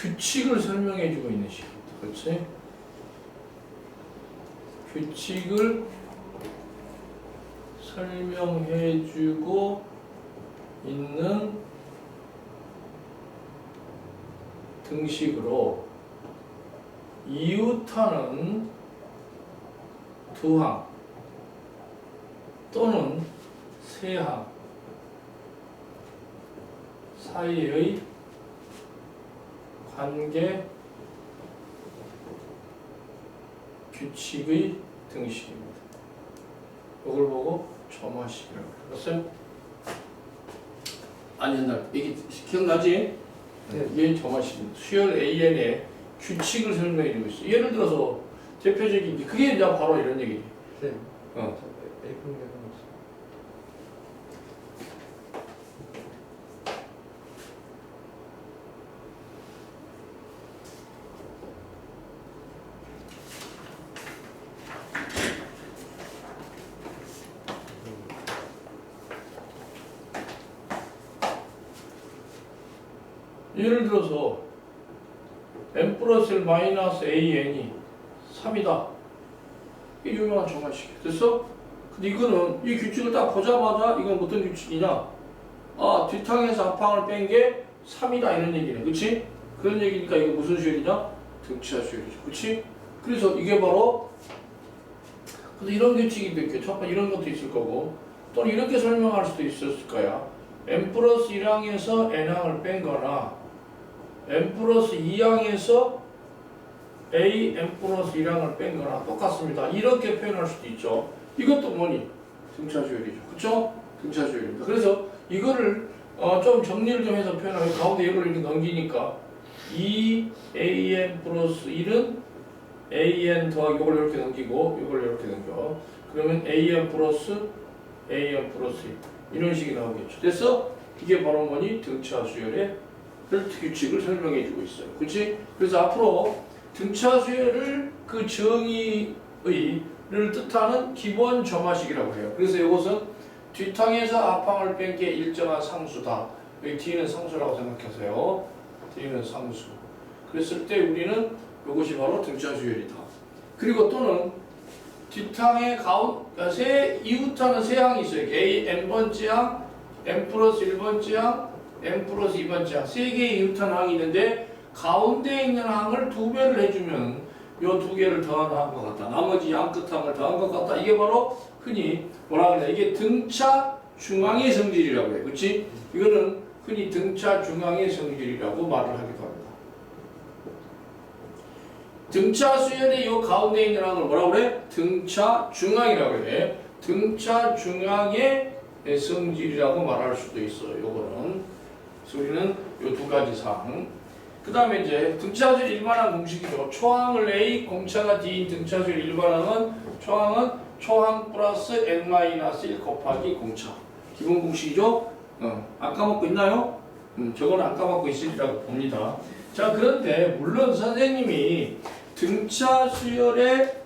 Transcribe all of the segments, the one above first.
규칙을 설명해주고 있는 식입니다. 그렇지? 규칙을 설명해주고 있는 등식으로 이웃하는 두 항 또는 세 항 사이의 관계 규칙의 등식입니다. 이걸 보고 점화식이라고 그랬어요. 아니 옛날 이게 기억나지? 네. 얘 점화식입니다. 수열 AN의 규칙을 설명해주고 있어. 예를 들어서 대표적인 그게 이제 바로 이런 얘기지. 네. 어. 예를 들어서 n 플러스 1 마이너스 an이 3이다. 이게 유명한 정화식이야. 됐어? 근데 이거는 이 규칙을 딱 보자마자 이건 어떤 규칙이냐? 아, 뒷항에서 앞항을 뺀 게 3이다 이런 얘기네. 그치? 그런 얘기니까 이거 무슨 수열이냐? 등차 수열이죠. 그치? 그래서 이게 바로 근데 이런 규칙이 몇 개? 첫 번째 이런 것도 있을 거고 또는 이렇게 설명할 수도 있었을 거야. n 플러스 1항에서 n항을 뺀 거나 n 플러스 2항에서 a n 플러스 1항을 뺀 거나 똑같습니다. 이렇게 표현할 수도 있죠. 이것도 뭐니? 등차수열이죠. 그쵸? 등차수열입니다. 그래서 이거를 좀 정리를 좀 해서 표현하면 가운데 이걸 이렇게 넘기니까 2an 플러스 1은 an 더하기 이걸 이렇게 넘기고 이걸 이렇게 넘겨. 그러면 an 플러스 1 이런 식이 나오겠죠. 됐어? 이게 바로 뭐니? 등차수열의 규칙을 설명해 주고 있어요. 그렇지? 그래서 앞으로 등차수열을 그 정의를 뜻하는 기본 점화식이라고 해요. 그래서 이것은 뒷항에서 앞항을 뺀 게 일정한 상수다. 여기 D는 상수라고 생각하세요. D는 상수. 그랬을 때 우리는 이것이 바로 등차수열이다. 그리고 또는 뒷항의 이웃하는 세 항이 있어요. A, n번째 항, n 플러스 1번째 항, n 플러스 2번째 항. 세 개의 이웃하는 항이 있는데 가운데 있는 항을 2배를 해주면 이 2개를 더한 항과 같다. 나머지 양 끝항을 더한 것 같다. 이게 바로 흔히 뭐라 그러냐. 이게 등차 중앙의 성질이라고 해요. 그렇지? 이거는 흔히 등차 중앙의 성질이라고 말을 하기도 합니다. 등차 수열의 이 가운데 있는 항을 뭐라고 그래? 등차 중앙이라고 해. 등차 중앙의 성질이라고 말할 수도 있어요. 요거는. 그래서 우리는 요 두 가지 사항. 그 다음에 이제 등차수열 일반항 공식이죠. 초항을 A, 공차가 D인 등차수열 일반항은 초항 플러스 n-1 곱하기 공차. 기본 공식이죠. 안 까먹고 있나요? 저거는 안 까먹고 있으리라고 봅니다. 자, 그런데 물론 선생님이 등차수열의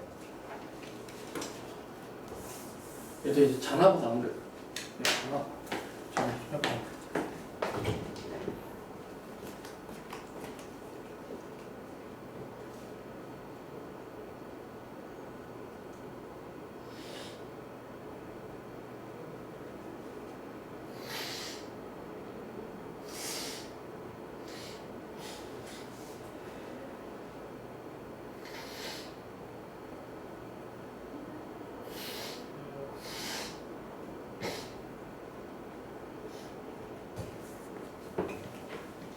이제 잔하고 나온 거예요. 잔하.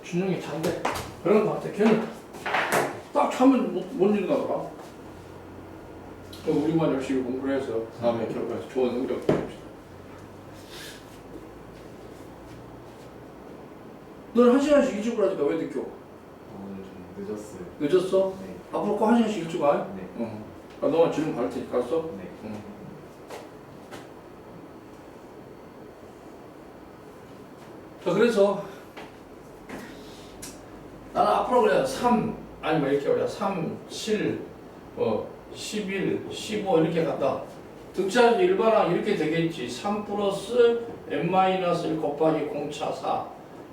준영이 잔데 그런 것 같아. 걔는 딱 하면 못 읽나봐. 우리만 열심히 공부를 해서 다음에 결과에서 좋은 능력 보입시다. 너는 1시간씩 일찍 오라니까 왜 늦게 와? 오늘 좀 늦었어요. 늦었어? 네. 앞으로 꼭 1시간씩 일찍 와? 네. 응. 너만 질문 받을 테니까 알았어? 네. 응. 자, 그래서 나는 앞으로 그냥 3 아니면 이렇게 우리가 3, 7, 11, 15 이렇게 간다. 등차수 일반항 이렇게 되겠지. 3 플러스 n-1 곱하기 공차 4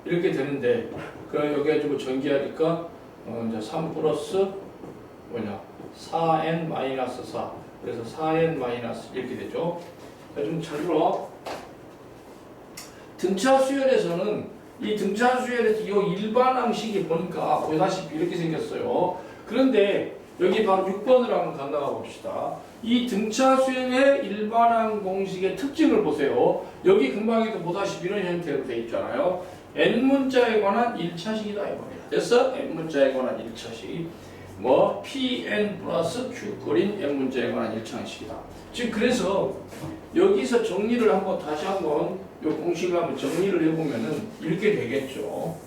이렇게 되는데 그럼 여기 가지고 전개하니까 이제 3 플러스 뭐냐 4n 마이너스 4 그래서 4n 마이너스 이렇게 되죠. 자, 좀 잘 들어. 등차 수열에서는 이 등차 수열에서 이 일반항식이 보니까 보다시피 이렇게 생겼어요. 그런데 여기 바로 6번으로 한번 간다가 봅시다. 이 등차 수열의 일반항 공식의 특징을 보세요. 여기 금방에도 보다시피 이런 형태로 되어 있잖아요. n문자에 관한 1차식이다 이겁니다. 됐어? n문자에 관한 1차식. 뭐 pn 플러스 q꼴인 n문자에 관한 1차식이다. 지금 그래서 여기서 정리를 한번 다시 한번 이 공식을 한번 정리를 해보면은 이렇게 되겠죠.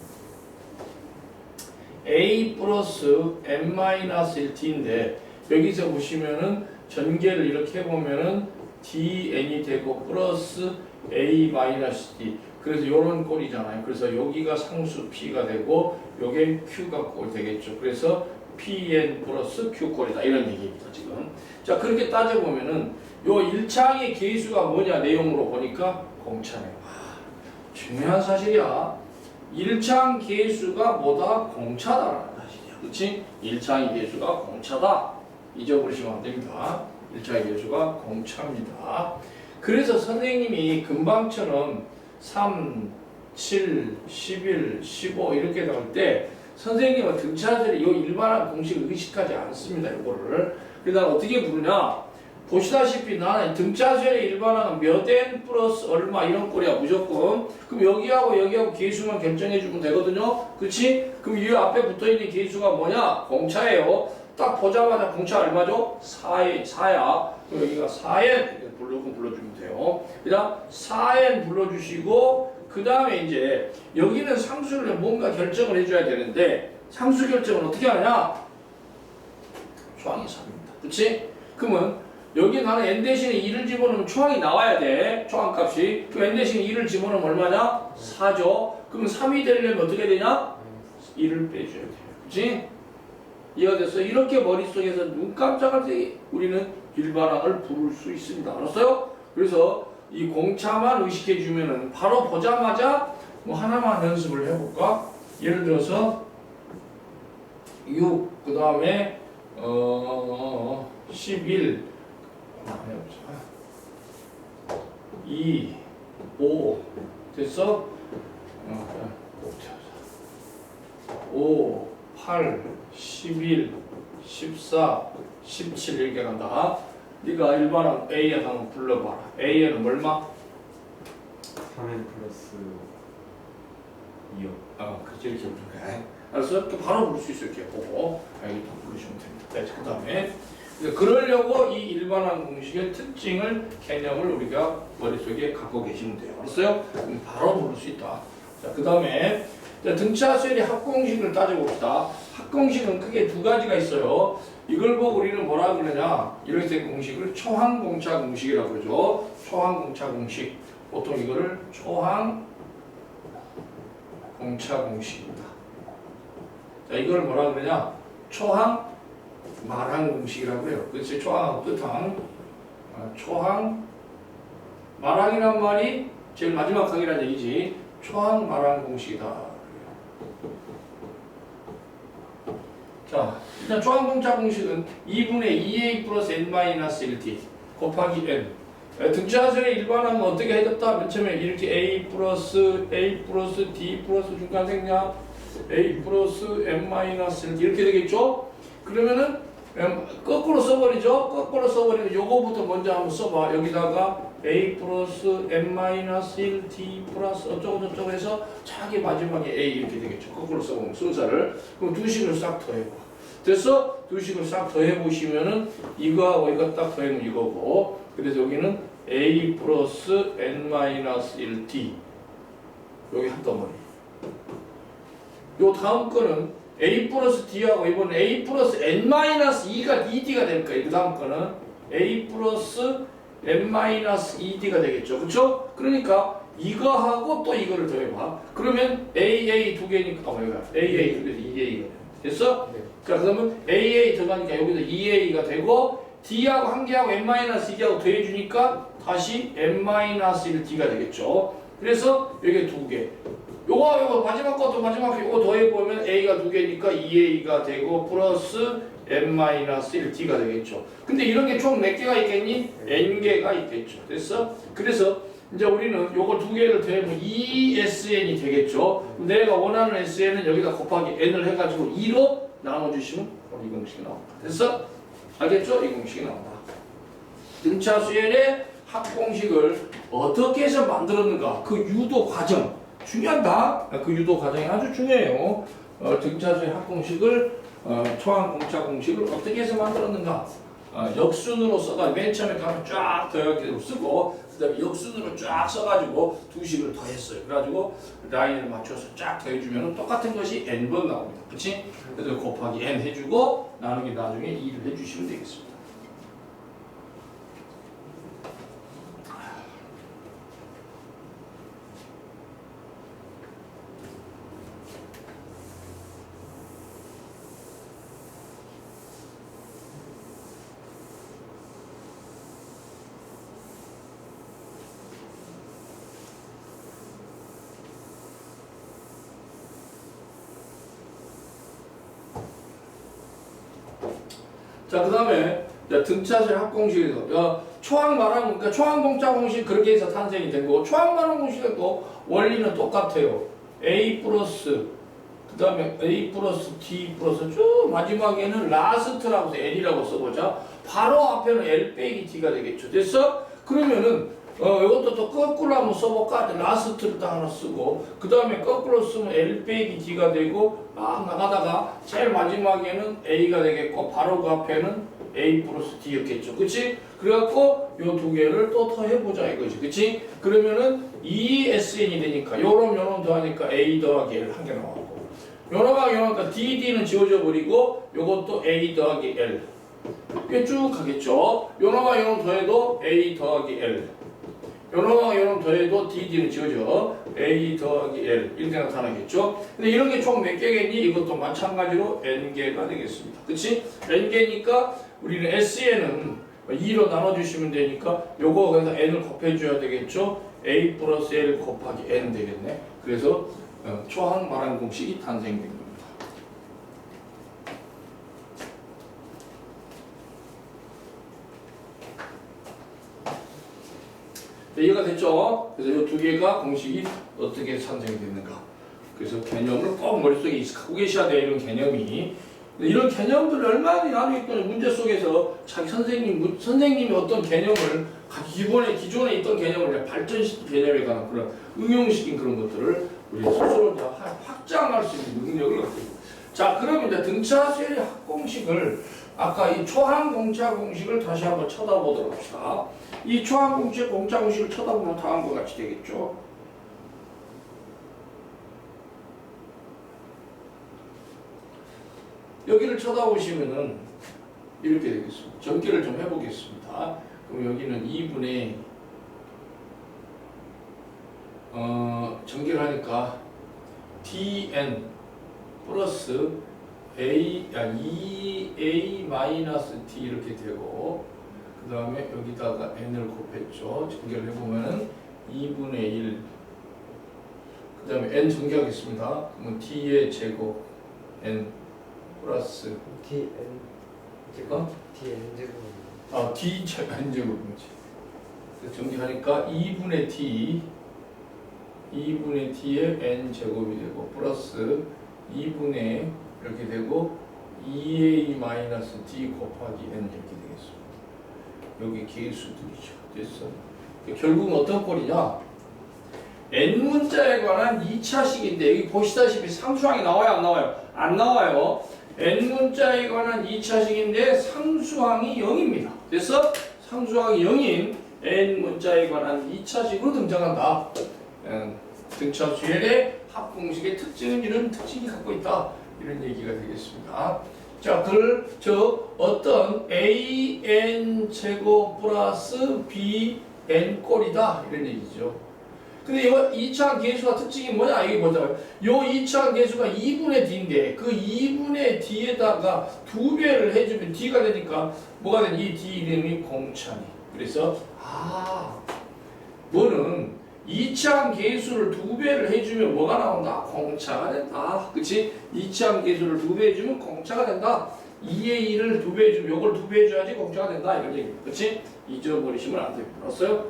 a 플러스 n-1t인데 여기서 보시면은 전개를 이렇게 해보면은 dn이 되고 플러스 a-d 그래서 요런 꼴이잖아요. 그래서 여기가 상수 p가 되고 요게 q가 꼴 되겠죠. 그래서 pn 플러스 q꼴이다 이런 얘기입니다 지금. 자 그렇게 따져보면은 요 1차항의 계수가 뭐냐 내용으로 보니까 공차네요. 중요한 사실이야. 1차항 계수가 뭐다? 공차다라는 사실이야. 그렇지? 1차항의 계수가 공차다. 잊어버리시면 안 됩니다. 1차항의 계수가 공차입니다. 그래서 선생님이 금방처럼 3, 7, 11, 15 이렇게 나올 때 선생님은 등차들이 이 일반한 공식을 의식하지 않습니다. 이거를. 그래서 어떻게 부르냐? 보시다시피 나는 등차수열의 일반항은 몇 n 플러스 얼마 이런 꼴이야 무조건. 그럼 여기하고 계수만 결정해주면 되거든요. 그렇지? 그럼 이 앞에 붙어있는 계수가 뭐냐? 공차예요. 딱 보자마자 공차 얼마죠? 4야. 그럼 여기가 4n 불러주면 돼요. 그 다음 4n 불러주시고 그 다음에 이제 여기는 상수를 뭔가 결정을 해줘야 되는데 상수 결정을 어떻게 하냐? 초항이 3입니다. 그렇지? 그러면 여기 나는 n 대신에 2를 집어넣으면 초항이 나와야 돼. 초항값이. 그럼 n 대신에 2를 집어넣으면 얼마냐? 4죠. 그럼 3이 되려면 어떻게 되냐? 1을 빼줘야 돼요. 그치? 이해가 됐어? 이렇게 머릿속에서 눈 깜짝할 때 우리는 일반항을 부를 수 있습니다. 알았어요? 그래서 이 공차만 의식해주면은 바로 보자마자 뭐 하나만 연습을 해볼까? 예를 들어서 6, 그 다음에 11 2, 5 됐어? 5, 8, 11, 14, 17 이렇게 간다. 네가 일반항 A에 한번 불러봐라. A에는 얼마? 3n 플러스 2요. 그렇지 이렇게 부르게. 알았어? 이렇게 바로 부를 수 있어 이렇게 보고 여기 다 부르시면 됩니다. 네, 그 다음에 그러려고 이 일반항 공식의 특징을 개념을 우리가 머릿속에 갖고 계시면 돼요. 알았어요? 그럼 바로 부를 수 있다. 자, 그 다음에 등차 수열의 합공식을 따져봅시다. 합공식은 크게 두 가지가 있어요. 이걸 보고 우리는 뭐라 그러냐? 이렇게 된 공식을 초항공차 공식이라고 그러죠. 초항공차 공식. 보통 이거를 초항공차 공식입니다. 자, 이걸 뭐라 그러냐? 초항 말항 공식이라고 해요. 그렇지? 초항하고 끝항. 초항 말항이란 말이 제일 마지막 항이라는 얘기지. 초항 말항 공식이다. 자, 일단 초항공차 공식은 2분의 2a 플러스 n-1t 곱하기 n. 등차수열의 일반항은 어떻게 해줬다? 맨 처음에 이렇게 a 플러스 d 플러스 중간생략 a 플러스 n-1t 이렇게 되겠죠? 그러면은 거꾸로 써버리죠? 거꾸로 써버리면 요거부터 먼저 한번 써봐. 여기다가 a 플러스 n-1t 플러스 어쩌고저쩌고 해서 자기 마지막에 a 이렇게 되겠죠. 거꾸로 써보면 순서를. 그럼 두 식을 싹 더해봐. 됐어? 두 식을 싹 더해보시면은 이거하고 이거 딱 더하면 이거고. 그래서 여기는 a 플러스 n-1t 여기 한 덩어리. 요 다음 거는 a 플러스 d하고 이번에 a 플러스 n-2가 2d가 될 거예요. 그 다음 거는 a 플러스 n-2d가 되겠죠. 그쵸? 그러니까 이거하고 또 이거를 더해봐. 그러면 AA 두 개니까 AA 두 개에서 2A가 됐어? 네. 자, 그러면 AA 들어가니까 여기서 2A가 되고 D하고 한 개하고 n-2개하고 더해주니까 다시 n-1D가 되겠죠. 그래서 여기 두 개. 요 요거 마지막 것도 마지막 요거 더해보면 a가 2개니까 2a가 되고 플러스 n-1t가 되겠죠. 근데 이런 게 총 몇 개가 있겠니? n개가 있겠죠. 됐어? 그래서 이제 우리는 요거 2개를 더해보면 2sn이 되겠죠. 내가 원하는 sn은 여기다 곱하기 n을 해가지고 2로 나눠주시면 이 공식이 나온다. 됐어? 알겠죠? 이 공식이 나온다. 등차수열의 합공식을 어떻게 해서 만들었는가? 그 유도 과정 중요하다. 그 유도 과정이 아주 중요해요. 등차수의 합공식을 초항 공차 공식을 어떻게 해서 만들었는가? 역순으로 써가지고 맨 처음에 가면 쫙 더하기로 쓰고 그 다음에 역순으로 쫙 써가지고 두 식을 더했어요. 그래가지고 라인을 맞춰서 쫙 더해주면 똑같은 것이 n번 나옵니다. 그치? 그래서 곱하기 n 해주고 나누기 나중에 2를 해주시면 되겠습니다. 자, 그 다음에 등차수의 합공식에서 초항 말한 그러니까 초항 공차 공식 그렇게 해서 탄생이 된 거고 초항 말한 공식은 또 원리는 똑같아요. a 플러스 그 다음에 a 플러스 t 플러스 쭉 마지막에는 라스트라고 해서 l이라고 써보자. 바로 앞에는 l 빼기 t가 되겠죠. 됐어? 그러면은 이것도 또 거꾸로 한번 써볼까? 라스트를 딱 하나 쓰고 그 다음에 거꾸로 쓰면 l 빼기 t가 되고 막 나가다가 제일 마지막에는 a가 되겠고 바로 그 앞에는 a 플러스 t였겠죠. 그치? 그래갖고 요 두 개를 또 더해보자 이거지. 그치? 그러면은 2sn이 되니까 요놈 더하니까 a 더하기 l 한 개 나왔고 요놈하고 요놈하니까 dd는 지워져 버리고 요것도 a 더하기 l 이게 쭉 가겠죠. 요놈하고 요놈 더해도 a 더하기 l 요놈하고 요놈 더해도 dd는 지워져 a 더하기 l 이렇게 나타나겠죠. 근데 이런 게 총 몇 개겠니? 이것도 마찬가지로 n개가 되겠습니다. 그치? n개니까 우리는 sn은 2로 나눠주시면 되니까 요거 그래서 n을 곱해줘야 되겠죠. a 플러스 l 곱하기 n 되겠네. 그래서 초항 말한 공식이 탄생된 겁니다. 이해가 됐죠? 그래서 이 두 개가 공식이 어떻게 산생이 됐는가. 그래서 개념을 꼭 머릿속에 익숙하고 계셔야 돼요. 이런 개념이. 이런 개념들을 얼마나 나누고 있던 문제 속에서 자기 선생님이 어떤 개념을 기존에 있던 개념을 발전시킨 개념에 관한 그런 응용시킨 그런 것들을 우리 스스로 확장할 수 있는 능력을 갖고 있고. 자, 그럼 이제 등차수열의 합공식을 아까 이 초항 공차 공식을 다시 한번 쳐다보도록 합시다. 이 초항 공차 공식을 쳐다보면 다음과 같이 되겠죠. 여기를 쳐다보시면은 이렇게 되겠습니다. 전개를 좀 해보겠습니다. 그럼 여기는 2분의 전개를 하니까 dn 플러스 2a 마이너스 t 이렇게 되고 그 다음에 여기다가 n을 곱했죠. 전개를 해보면은 2분의 1 그 다음에 n 전개하겠습니다. 그러면 t의 제곱 n 플러스 tn 제곱 tn 제곱 t 제곱 n 제곱이지. 전개하니까 2분의 t의 n 제곱이 되고 플러스 2분의 이렇게 되고 2a 마이너스 t 곱하기 n 이렇게 되겠습니다. 여기 계수들이죠. 됐어. 결국은 어떤 꼴이냐? n 문자에 관한 2차식인데 여기 보시다시피 상수항이 나와요, 안 나와요? 안 나와요. n 문자에 관한 2차식인데 상수항이 0입니다. 됐어? 상수항이 0인 n 문자에 관한 2차식으로 등장한다. 등차수열의 합공식의 특징은 이런 특징이 갖고 있다. 이런 얘기가 되겠습니다. 자, 어떤 an 제곱 플러스 bn 꼴이다. 이런 얘기죠. 근데 이거 2차항 계수가 특징이 뭐냐? 이게 뭐냐면 요 2차항 계수가 2분의 d인데 그 2분의 d에다가 2배를 해주면 d가 되니까 뭐가 되니? 이 d 이름이 공차니. 그래서 뭐는 이차함 계수를 2배를 해주면 뭐가 나온다? 공차가 된다. 그치? 이차함 계수를 2배 해주면 공차가 된다. 2의 2를 2배 해주면 요걸 2배 해줘야지 공차가 된다. 이런 얘기입니다. 그치? 잊어버리시면 안 됩니다. 알았어요?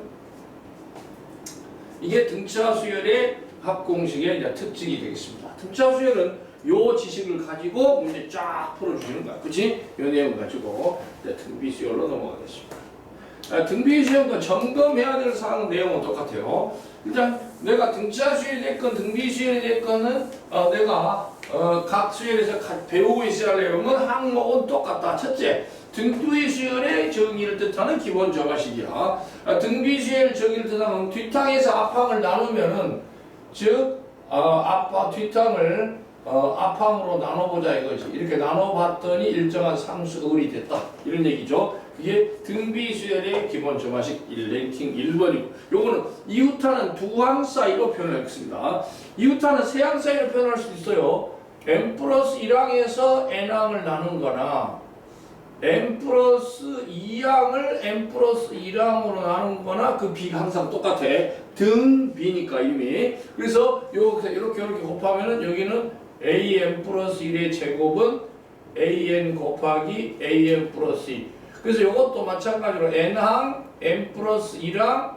이게 등차 수열의 합공식의 이제 특징이 되겠습니다. 등차 수열은 요 지식을 가지고 문제 쫙 풀어주시는 거야. 그치? 요 내용 가지고 이제 등비 수열로 넘어가겠습니다. 등비 수열과 점검해야 될 사항 내용은 똑같아요. 일단 내가 등차 수열이 됐건 등비 수열이 됐건은 내가 각 수열에서 배우고 있어야 하려면 항목은 똑같다. 첫째, 등비 수열의 정의를 뜻하는 기본 정화식이야. 등비 수열 정의를 뜻하는 뒷항에서 앞항을 나누면은 즉 뒷항을 앞항으로 나눠보자 이거지. 이렇게 나눠봤더니 일정한 상수을이 됐다. 이런 얘기죠. 그게 등비수열의 기본 정화식 1랭킹 1번이고 요거는 이웃하는 두 항 사이로 표현하겠습니다. 이웃하는 세 항 사이로 표현할 수 있어요. n 플러스 1항에서 n항을 나눈 거나 n 플러스 2항을 n 플러스 1항으로 나눈 거나 그 비가 항상 똑같아. 등비니까 이미. 그래서 이렇게 곱하면은 여기는 an 플러스 1의 제곱은 an 곱하기 an 플러스 2. 그래서 이것도 마찬가지로 n항, n 플러스 1항,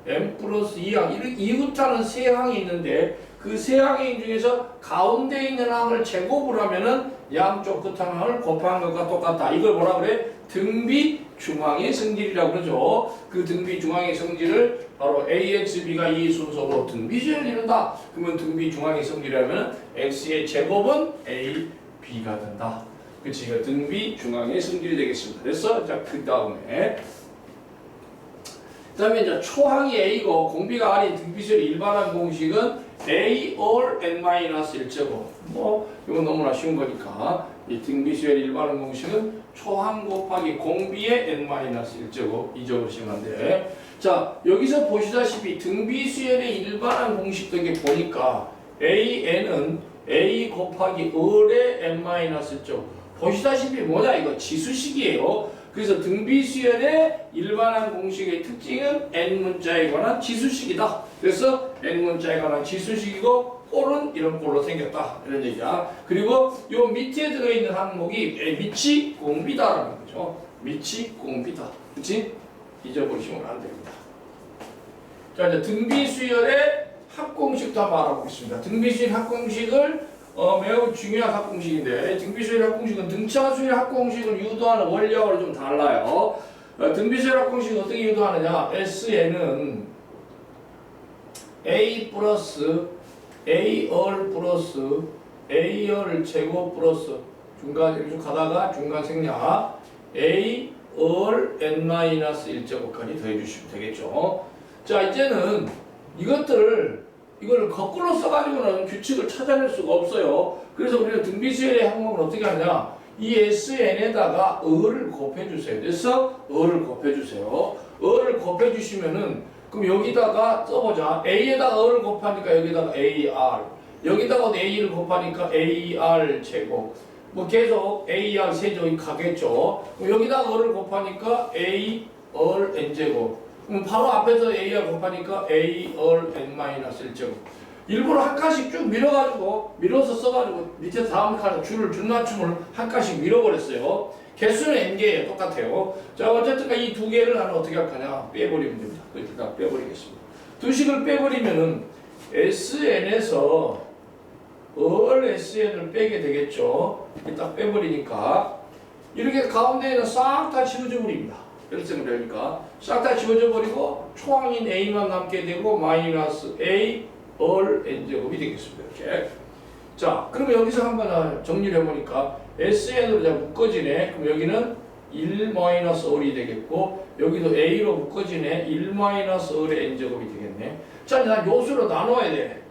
n 플러스 2항 이웃하는 세 항이 있는데 그 세 항의 중에서 가운데 있는 항을 제곱을 하면은 양쪽 끝항을 곱한 것과 똑같다. 이걸 뭐라 그래? 등비 중앙의 성질이라고 그러죠. 그 등비 중앙의 성질을 바로 AXB가 이 순서로 등비수열을 이룬다. 그러면 등비 중앙의 성질이라면 X의 제곱은 AB가 된다. 그치? 이거 등비 중앙의 성질이 되겠습니다. 그래서 자, 그 다음에 이제 초항이 A고 공비가 R인 등비수열의 일반한 공식은 A or n-1제곱. 이건 너무나 쉬운 거니까 이 등비수열의 일반한 공식은 초항 곱하기 공비의 n-1제곱 잊어보시면 안 돼. 자, 여기서 보시다시피 등비수열의 일반한 공식도 이게 보니까 AN은 A 곱하기 을의 n-1제곱. 보시다시피 뭐냐 이거 지수식이에요. 그래서 등비수열의 일반한 공식의 특징은 n문자에 관한 지수식이다. 그래서 n문자에 관한 지수식이고 꼴은 이런 꼴로 생겼다. 이런 얘기야. 그리고 요 밑에 들어있는 항목이 밑이 공비다라는 거죠. 밑이 공비다. 그치? 잊어버리시면 안 됩니다. 자, 이제 등비수열의 합공식도 한번 알아보겠습니다. 등비수열 합공식을 매우 중요한 합공식인데 등비수열 합공식은 등차수열 합공식을 유도하는 원리하고는 좀 달라요. 등비수열 합공식은 어떻게 유도하느냐? SN은 A 플러스 AR 플러스 AR 제곱 플러스 중간 이렇게 가다가 중간 생략 AR n-1제곱까지 더해주시면 되겠죠. 자, 이제는 이걸 거꾸로 써가지고는 규칙을 찾아낼 수가 없어요. 그래서 우리는 등비수열의 항목은 어떻게 하냐? 이 SN에다가 을을 곱해주세요. 그래서 을을 곱해주세요. 을을 곱해주시면은 그럼 여기다가 써보자. A에다가 을을 곱하니까 여기다가 AR. 여기다가 A를 곱하니까 AR 제곱. 뭐 계속 AR 세제곱이 가겠죠. 그럼 여기다가 을을 곱하니까 AR N제곱. 그럼 바로 앞에서 AR 곱하니까 AR N-1제곱. 일부러 한 칸씩 쭉 밀어서 써가지고 밑에 다음 칸에 줄맞춤을 한 칸씩 밀어버렸어요. 개수는 n개예요. 똑같아요. 자, 어쨌든 이 두 개를 나는 어떻게 할 거냐? 빼버리면 됩니다. 이렇게 딱 빼버리겠습니다. 두 식을 빼버리면은 SN에서 SN을 빼게 되겠죠. 이렇게 딱 빼버리니까 이렇게 가운데에는 싹 다 지워져 버립니다. 이렇게 생각하니까 싹 다 지워져 버리고 초항인 A만 남게 되고 마이너스 A N제곱이 되겠습니다. 이렇게. 자, 그러면 여기서 한번 정리를 해보니까 SN으로 이제 묶어지네. 그럼 여기는 1-을이 되겠고 여기도 A로 묶어지네. 1-을의 N제곱이 되겠네. 자, 난 요수로 나눠야 돼.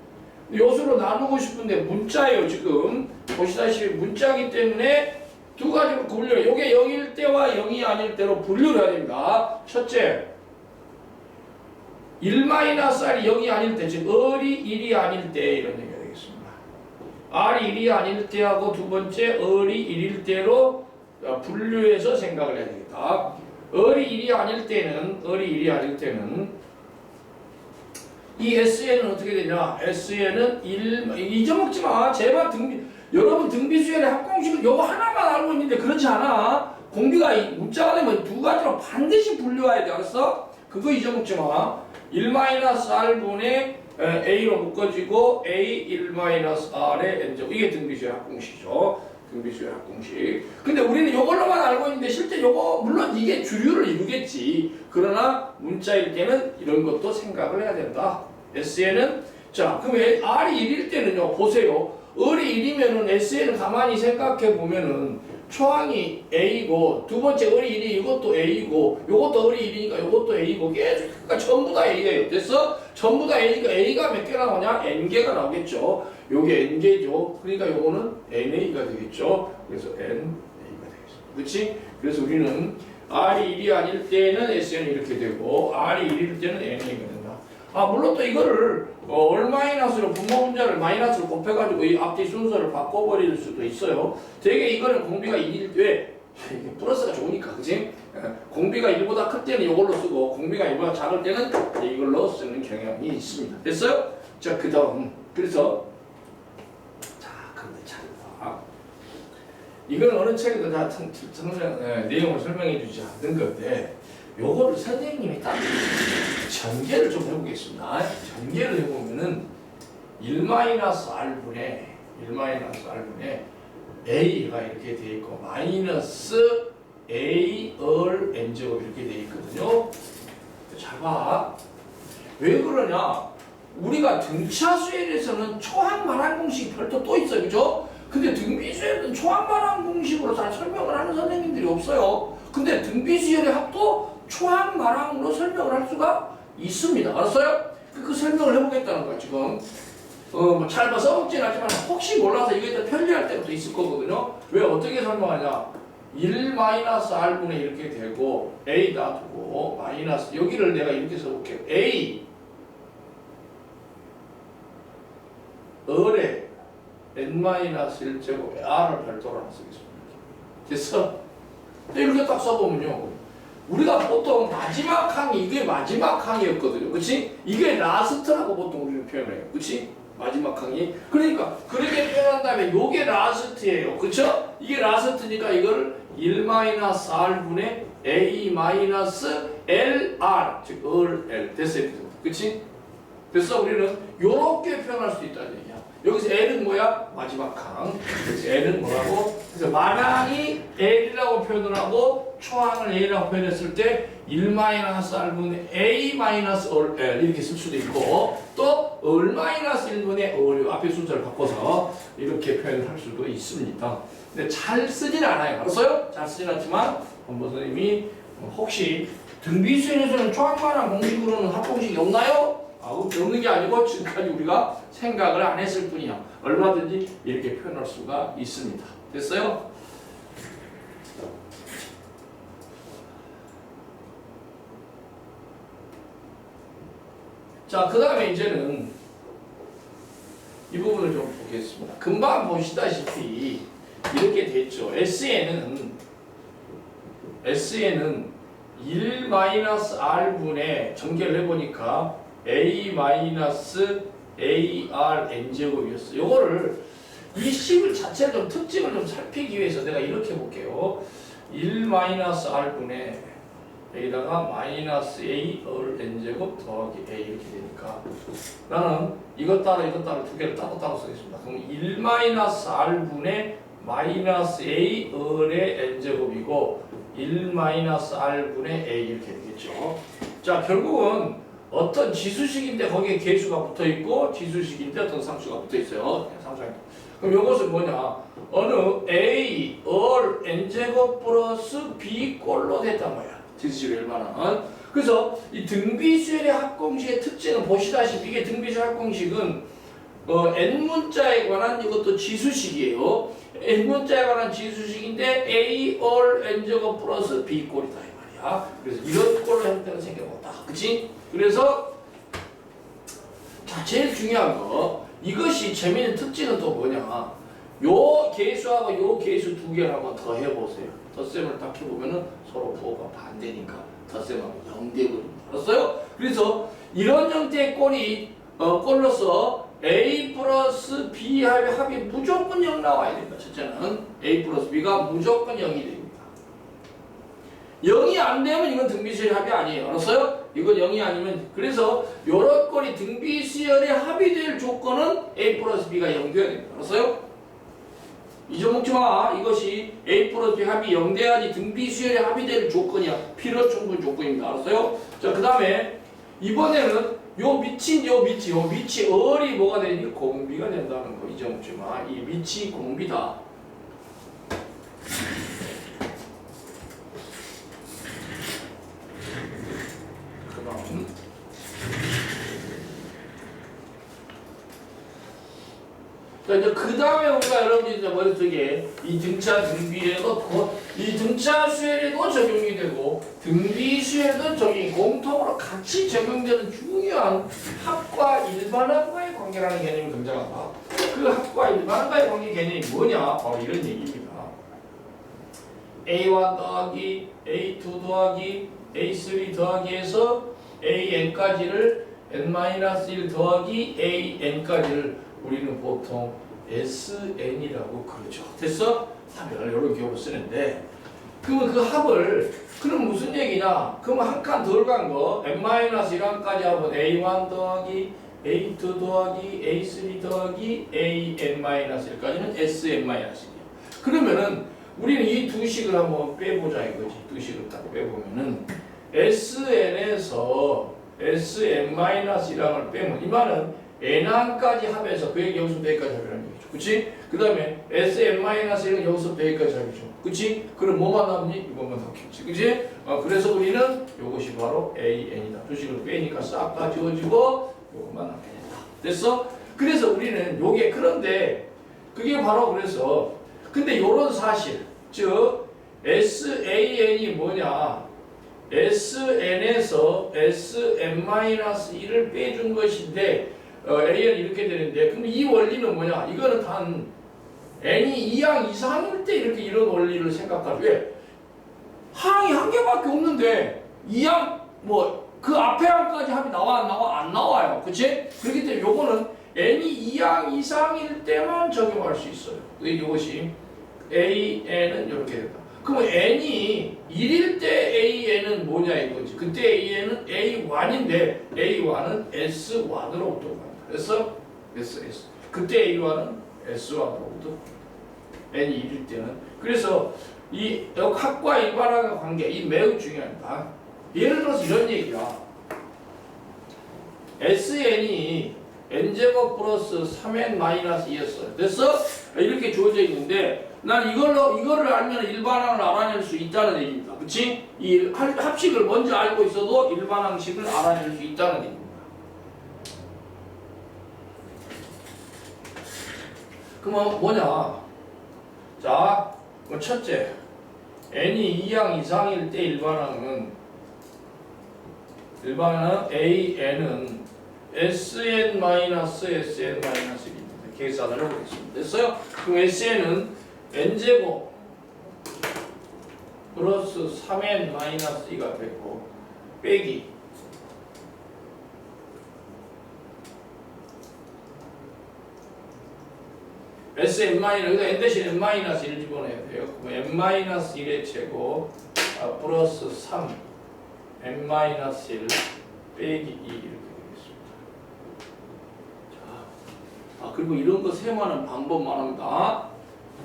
요수로 나누고 싶은데 문자예요. 지금 보시다시피 문자이기 때문에 두 가지로 분류해요. 이게 0일 때와 0이 아닐 때로 분류를 해야 됩니다. 첫째, 1-R이 0이 아닐 때, 즉 을이 1이 아닐 때 이런 얘기가 되겠습니다. R이 1이 아닐 때하고 두 번째 을이 1일 때로 분류해서 생각을 해야 되겠다. 을이 1이 아닐 때는 이 SN은 어떻게 되냐? SN은 1 잊어먹지 마. 제발 여러분 등비수열의 합공식은 요거 하나만 알고 있는데 그렇지 않아. 공비가 문자가 되면 두 가지로 반드시 분류해야 돼. 알았어? 그거 잊어먹지 마. 1-R분의 A로 묶어지고 A 1-R의 N제곱. 이게 등비수열 합공식이죠. 등비수열 합공식. 근데 우리는 요걸로만 알고 있는데 실제 요거 물론 이게 주류를 이루겠지. 그러나 문자일 때는 이런 것도 생각을 해야 된다. SN은 자 그럼 R이 1일 때는요. 보세요. 을이 1이면은 SN은 가만히 생각해 보면은 초항이 A고 두 번째 을이 1이 이것도 A고 요것도 을이 1이니까 요것도 A고 계속 그러니까 전부 다 A예요. 됐어? 전부 다 A니까 A가 몇 개 나오냐? N개가 나오겠죠. 요게 N개죠. 그러니까 요거는 NA가 되겠죠. 그래서 NA가 되겠습니다. 그렇지? 그래서 우리는 R이 1이 아닐 때는 SN이 이렇게 되고 R이 1일 때는 NA가 된다. 아 물론 또 이거를 얼마이너스로 분모 문자를 마이너스로 곱해가지고 이 앞뒤 순서를 바꿔버릴 수도 있어요. 되게 이거는 공비가 1일 때 이게 플러스가 좋으니까 그지? 공비가 1보다 클 때는 이걸로 쓰고 공비가 1보다 작을 때는 이걸로 쓰는 경향이 있습니다. 됐어요? 자 그 다음 그래서 자 그런데 잘 봐. 이건 어느 책에도 다 내용을 설명해 주지 않는 건데 요거를 선생님이 딱 전개를 좀 해보겠습니다. 전개를 해보면은 1-R분의 A가 이렇게 돼 있고 마이너스 A 얼 N제곱 이렇게 돼 있거든요. 잘 봐. 왜 그러냐? 우리가 등차수열에서는 초항반항 공식이 별도 또 있어요. 그죠? 근데 등비수열은 초항반항 공식으로 잘 설명을 하는 선생님들이 없어요. 근데 등비수열의 합도 초항반항으로 설명을 할 수가 있습니다. 알았어요? 그 설명을 해보겠다는 거야 지금. 잘 봐 써먹진 않지만 혹시 몰라서 이게 편리할 때도 있을 거거든요. 왜 어떻게 설명하냐? 1-R분의 이렇게 되고 A 놔두고 마이너스 여기를 내가 이렇게 써볼게요. A 을에 n-1제곱에 R을 별도로 하나 쓰겠습니다. 됐어? 이렇게 딱 써보면요. 우리가 보통 마지막 항이 이게 마지막 항이었거든요. 그치? 이게 라스트라고 보통 우리는 표현해요. 그치? 마지막 항이. 그러니까 그렇게 표현한 다음에 요게 라스트예요. 그쵸? 이게 라스트니까 이걸 1-R분의 A-LR 즉 L 됐어요. 그치? 됐어? 우리는 요렇게 표현할 수 있다는 얘기야. 여기서 L은 뭐야? 마지막 항. 그래서 L은 뭐라고? 그래서 만항이 L이라고 표현을 하고 초항을 A라고 표현했을 때 1-R분의 A-L 이렇게 쓸 수도 있고 또 얼-1분의 얼 앞에 순서를 바꿔서 이렇게 표현을 할 수도 있습니다. 근데 잘 쓰진 않아요. 알았어요? 잘 쓰진 않지만 권보 선생님이 혹시 등비수열에서는 초항반항 공식으로는 합공식이 없나요? 없는 게 아니고 지금까지 우리가 생각을 안 했을 뿐이야. 얼마든지 이렇게 표현할 수가 있습니다. 됐어요? 자, 그 다음에 이제는 이 부분을 좀 보겠습니다. 금방 보시다시피 이렇게 됐죠. SN은 1-R분의 전개를 해보니까 A-AR N제곱이었어요. 요거를 이 식을 자체를 좀 특징을 좀 살피기 위해서 내가 이렇게 볼게요. 1-R분의 여기다가 마이너스 A 얼 N제곱 더하기 A 이렇게 되니까 나는 이것 따라 두 개를 따로 쓰겠습니다. 그럼 1-R분의 마이너스 A 얼의 N제곱이고 1-R분의 A 이렇게 되겠죠. 자 결국은 어떤 지수식인데 거기에 계수가 붙어있고 지수식인데 어떤 상수가 붙어있어요. 그럼 이것은 뭐냐? 어느 A 얼 N제곱 플러스 B 꼴로 됐단 말이야. 지수식의 얼마나. 그래서 이 등비수열의 합공식의 특징은 보시다시피 이게 등비수열 합공식은 N문자에 관한 이것도 지수식이에요. N문자에 관한 지수식인데 A 얼 N제곱 플러스 B 꼴이다 이 말이야. 그래서 이런 꼴로 형태는 생겨봤다. 그치? 그래서 자 제일 중요한 거 이것이 재미있는 특징은 또 뭐냐? 요 계수하고 요 계수 두 개를 한번 더 해보세요. 덧셈을 딱 해보면은 서로 부호가 반대니까 덧셈하면 0되거든요. 알았어요? 그래서 이런 형태의 꼴로서 A 플러스 B 합이 무조건 0 나와야 됩니다. 첫째는 A 플러스 B가 무조건 0이 됩니다. 0이 안 되면 이건 등비수열의 합이 아니에요. 알았어요? 이건 0이 아니면 그래서 요런 꼴이 등비수열의 합이 될 조건은 A 플러스 B가 0 돼야 됩니다. 알았어요? 잊어먹지 마. 이것이 A 플러스 B 합이 0 돼야지 등비수열의 합이 될 조건이야. 필요 충분 조건입니다. 알았어요? 자, 그 다음에 이번에는 요 밑이 을이 뭐가 되니? 공비가 된다는 거 잊어먹지 마. 이 밑이 공비다. 자, 이제 그 다음에 우리가 여러분들이 머릿속에 이 등차 등비에도 이 등차 수열에도 적용이 되고 등비 수열에도 적용이 공통으로 같이 적용되는 중요한 합과 일반항과의 관계라는 개념이 등장한다. 그 합과 일반항과의 관계 개념이 뭐냐? 바로 이런 얘기입니다. A1 더하기 A2 더하기 A3 더하기에서 AN까지를 N-1 더하기 AN까지를 우리는 보통 SN이라고 그러죠. 됐어? 합을 이런 기호로 쓰는데 그러면 그 합을 그럼 무슨 얘기냐? 그러면 한 칸 덜 간 거 N-1까지 하면 A1 더하기 A2 더하기 A3 더하기 AN-1까지는 SN-1이야. 그러면은 우리는 이 두 식을 한번 빼보자 이거지. 두 식을 딱 빼보면은 SN에서 SN-1을 빼면 이 말은 N1까지 합해서 그 얘기 여기서 100까지 합이라는 얘기죠. 그치? 그 다음에 SM-1은 여기서 100까지 합이죠. 그치? 그럼 뭐만 남니? 이것만 남겠지. 그치? 그래서 우리는 이것이 바로 AN이다. 두 식을 빼니까 싹 다 지워지고 이것만 남게 된다. 됐어? 그래서 우리는 요게 그런데 그게 바로 그래서 근데 요런 사실 즉 SAN이 뭐냐? SN에서 SM-1을 빼준 것인데 AN 이렇게 되는데 근데 이 원리는 뭐냐? 이거는 단 N이 2항 이상일 때 이렇게 이런 원리를 생각하죠. 왜? 항이 한 개밖에 없는데 2항 뭐 그 앞에 항까지 합이 나와 안 나와? 안 나와요. 그치? 그렇기 때문에 요거는 N이 2항 이상일 때만 적용할 수 있어요. 이것이 AN은 이렇게 된다. 그럼 N이 1일 때 AN은 뭐냐 이거지. 그때 AN은 A1인데 A1은 S1으로부터 간다. 그래서 S. 그때 A1은 S1으로부터 N이 1일 때는. 그래서 이 합과 일반항의 관계 이 매우 중요합니다. 예를 들어서 이런 얘기야. SN이 N제곱 플러스 3N-2였어요. 됐어? 이렇게 주어져 있는데 난 이거를 알면 일반항을 알아낼 수 있다는 얘기입니다. 그치? 이 합식을 먼저 알고 있어도 일반항식을 알아낼 수 있다는 얘기입니다. 그럼 뭐냐? 자, 첫째, n이 2항 이상일 때 일반항은 AN은 SN-SN-1입니다. 계산을 해보겠습니다. 됐어요? 그럼 SN은 n제곱 플러스 3n-2가 됐고 빼기 SM- 여기다 n 대신 n-1을 집어넣어야 돼요. 그럼 n-1의 제곱 플러스 3 n-1 빼기 2 이렇게 되겠습니다. 자, 그리고 이런 거 세모하는 방법만 합니다.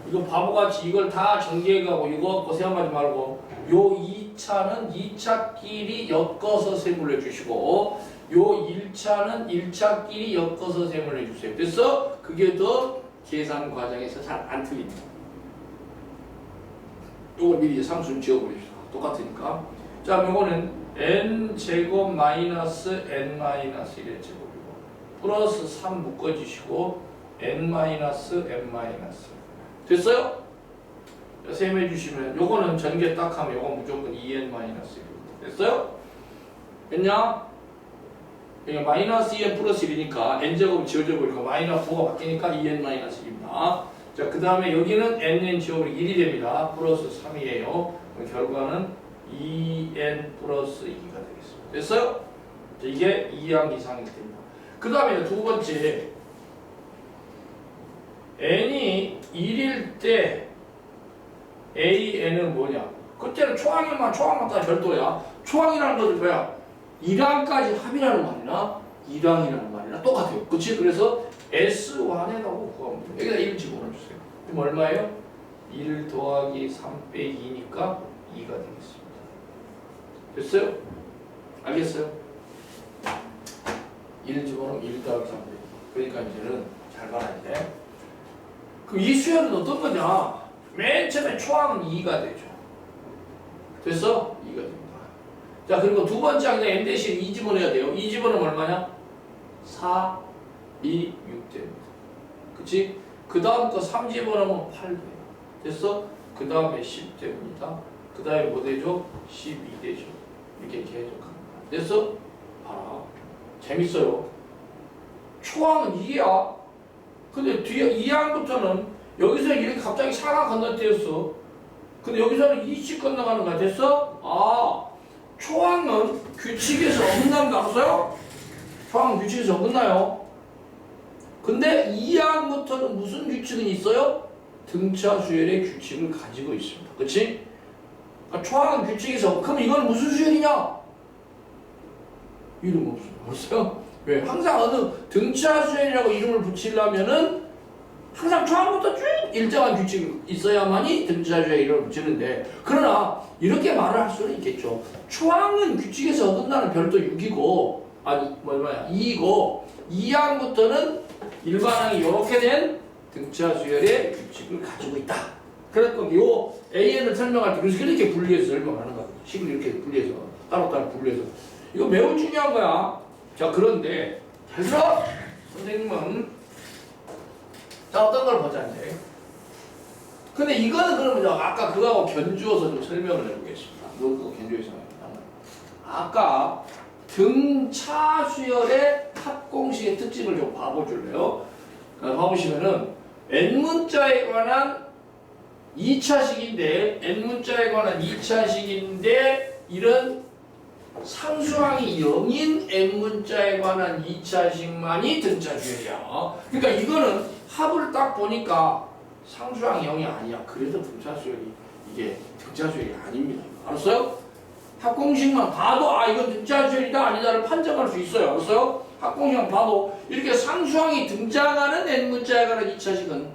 이거 바보같이 이걸 다 전개해가고 이거 갖고 세모하지 말고 요 2차는 2차끼리 엮어서 세모를 해주시고 요 1차는 1차끼리 엮어서 세모를 해주세요. 됐어? 그게 더 계산 과정에서 잘 안 틀립니다. 요걸 미리 상수는 지워버립시다. 똑같으니까. 자, 요거는 n제곱 마이너스 n-1의 제곱이고 플러스 3 묶어주시고 n-m-. 됐어요? 셈해 주시면 요거는 전개 딱 하면 요건 무조건 2n-1입니다. 됐어요? 됐냐? 그러니까 마이너스 2n 플러스 1이니까 n제곱이 지워져 버리고 마이너스 9가 바뀌니까 2n-1입니다. 자, 그 다음에 여기는 nn 제곱이 1이 됩니다. 플러스 3이에요. 결과는 2n 플러스 2가 되겠습니다. 됐어요? 이게 2항 이상이 됩니다. 그 다음에 두 번째, n이 1일 때 AN은 뭐냐? 그때는 초항이만 다 별도야. 초항이라는 것은 뭐야? 1항까지 합이라는 말이나 2항이라는 말이나 똑같아요. 그치? 그래서 S1에다고 구하면 돼요. 여기다 1 집어넣어주세요. 그럼 얼마예요? 1 더하기 3 빼기 2니까 2가 되겠습니다. 됐어요? 알겠어요? 1 집어넣으면 1 더하기 3 빼기. 그러니까 이제는 잘 봐야 돼. 그럼 이 수열은 어떤 거냐? 맨 처음에 초항은 2가 되죠. 됐어? 2가 됩니다. 자, 그리고 두 번째 항에 n 대신 2 집어넣어야 돼요. 2 집어넣으면 얼마냐? 4, 2, 6 됩니다. 그치? 그 다음 거 3 집어넣으면 8 돼요. 됐어? 그 다음에 10 됩니다. 그 다음에 뭐 되죠? 12 되죠. 이렇게 해석합니다. 됐어? 봐라. 재밌어요. 초항은 2야. 근데 뒤에 2항부터는 여기서 이렇게 갑자기 4가 건너뛰었어. 근데 여기서는 2씩 건너가는 거야. 됐어? 아, 초항은 규칙에서 어긋난다. 알았어요? 초항은 규칙에서 어긋나요. 근데 2항부터는 무슨 규칙은 있어요? 등차 수열의 규칙을 가지고 있습니다. 그치? 아, 초항은 규칙에서, 그럼 이건 무슨 수열이냐? 이름 없어요. 알았어요? 왜? 항상 어느 등차 수열이라고 이름을 붙이려면은 항상 초항부터 쭉 일정한 규칙이 있어야만이 등차 수열의 이름을 붙이는데, 그러나 이렇게 말을 할 수는 있겠죠. 초항은 규칙에서 어긋나는 별도 6이고, 아니, 뭐야, 2이고, 2항부터는 일반항이 이렇게 된 등차 수열의 규칙을 가지고 있다. 그래서 요 AN을 설명할 때 그래서 이렇게 분리해서 설명하는 거야. 식을 이렇게 분리해서 따로따로 분리해서. 이거 매우 중요한 거야. 자, 그런데 잘 들어. 선생님은 자, 어떤 걸 보자 이제. 근데 이거는 그러면 아까 그거하고 견주어서 좀 설명을 해보겠습니다. 그거 견주어서 아까 등차 수열의 합공식의 특징을 좀 봐보줄래요? 봐보시면은 n문자에 관한 2차식인데 n문자에 관한 2차식인데 이런 상수항이 0인 n문자에 관한 2차식만이 등차 수열이야. 그러니까 이거는 합을 딱 보니까 상수항이 0이 아니야. 그래도 등차 수열이 이게 등차 수열이 아닙니다. 알았어요? 합공식만 봐도 아 이건 등차 수열이다 아니다를 판정할 수 있어요. 알았어요? 합공식만 봐도 이렇게 상수항이 등장하는 n문자에 관한 2차식은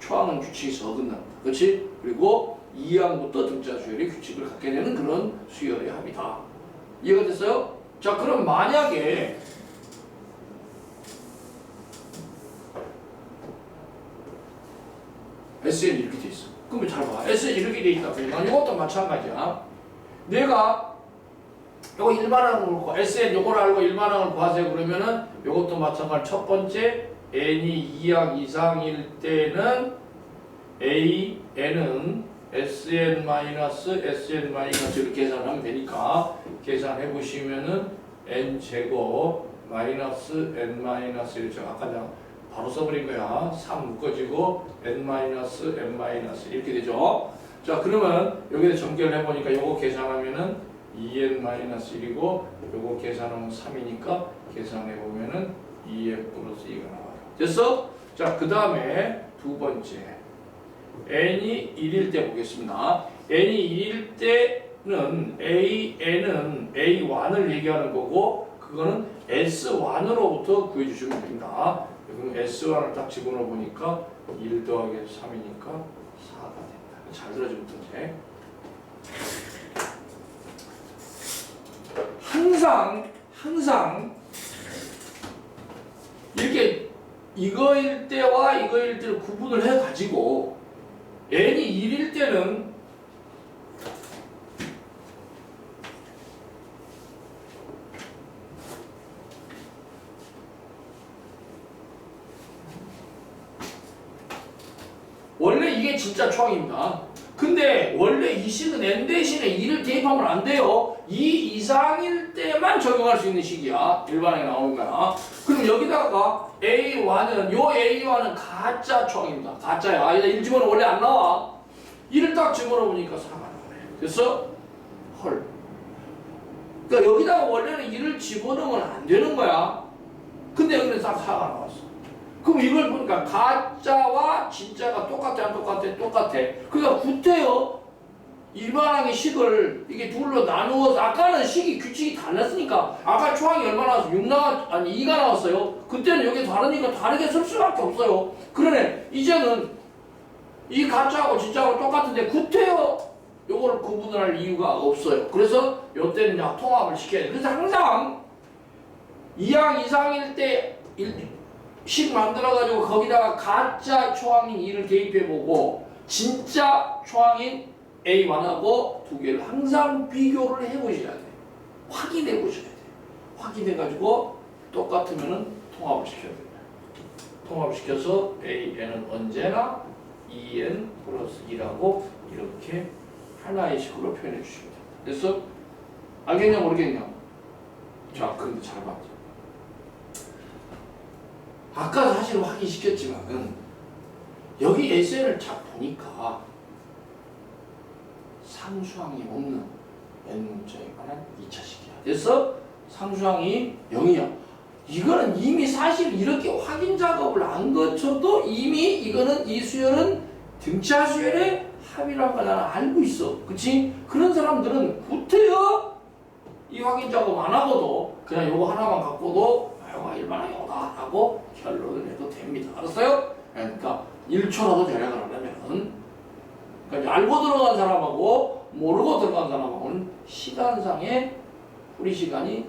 초항은 규칙에서 어긋납니다. 그렇지? 그리고 2항부터 등차 수열의 규칙을 갖게 되는 그런 수열의 합이다. 이해가 됐어요? 자, 그럼 만약에 SN이 이렇게 돼 있어. 그러면 잘 봐. SN이 이렇게 돼 있다. 그러면 이것도 마찬가지야. 내가 요거 일반항을 놓고 SN 요걸 알고 일반항을 구하세요. 그러면은 요것도 마찬가지. 첫 번째 n이 2항 이상일 때는 AN은 SN-SN- 이렇게 계산하면 되니까 계산해 보시면은 n제곱 마이너스 n- 이렇게 아까 그냥 바로 써버린 거야. 3 묶어지고 n-n- 이렇게 되죠. 자, 그러면 여기다 전개를 해보니까 요거 계산하면은 2n-1이고 요거 계산하면 3이니까 계산해보면은 2n 플러스 2가 나와요. 됐어? 자, 그 다음에 두 번째 n이 1일 때 보겠습니다. n이 1일 때는 AN은 A1을 얘기하는 거고 그거는 S1으로부터 구해주시면 됩니다. 그럼 S1을 딱 집어넣어 보니까 1 더하기 3이니까 4가 됩니다. 잘 들어주면 돼. 항상 이렇게 이거일 때와 이거일 때를 구분을 해가지고 n이 1일 때는 원래 이게 진짜 초항입니다. 근데 원래 이 식은 n 대신에 2를 대입하면 안 돼요. 2 이상일 때만 적용할 수 있는 식이야. 일반항에 나오는 거야. 그럼 여기다가 A1은 요 A1은 가짜 초항입니다. 가짜야. 아니다 1 집어넣으면 원래 안 나와. 1을 딱 집어넣으니까 4가 나오네. 됐어? 헐. 그러니까 여기다가 원래는 1을 집어넣으면 안 되는 거야. 근데 여기는 딱 4가 나왔어. 그럼 이걸 보니까 가짜와 진짜가 똑같아 안 똑같아? 똑같아. 그러니까 구태여 일반항의 식을 이게 둘로 나누어서 아까는 식이 규칙이 달랐으니까 아까 초항이 얼마 나왔어? 6 나왔 아니 2가 나왔어요. 그때는 여기 다르니까 다르게 쓸 수밖에 없어요. 그러네 이제는 이 가짜하고 진짜하고 똑같은데 구태여 요걸 구분할 이유가 없어요. 그래서 요때는 그냥 통합을 시켜야 돼. 그래서 항상 2항 이상일 때 식 만들어가지고 거기다가 가짜 초항인 2를 대입해보고 진짜 초항인 A1하고 두 개를 항상 비교를 해보셔야 돼. 확인해 보셔야 돼. 확인해가지고 똑같으면은 통합을 시켜야 돼. 통합을 시켜서 AN은 언제나 2N 플러스 2라고 이렇게 하나의 식으로 표현해 주시면 됩니다. 그래서 알겠냐 모르겠냐? 자, 그런데 잘 봤죠. 아까 사실 확인시켰지만은 여기 SN을 잘 보니까 상수항이 없는 N문자에 관한 2차식이야. 그래서 상수항이 0이야. 이거는 이미 사실 이렇게 확인 작업을 안 거쳐도 이미 이거는 이 수열은 등차 수열의 합이라는 걸 나는 알고 있어. 그치? 그런 사람들은 구태여 이 확인 작업 안 하고도 그냥 요거 하나만 갖고도 요거 일반항이 오다 하고 결론을 해도 됩니다. 알았어요? 그러니까 1초라도 절약을 하려면은 그러니까 알고 들어간 사람하고 모르고 들어간 사람하고는 시간상의 풀이 시간이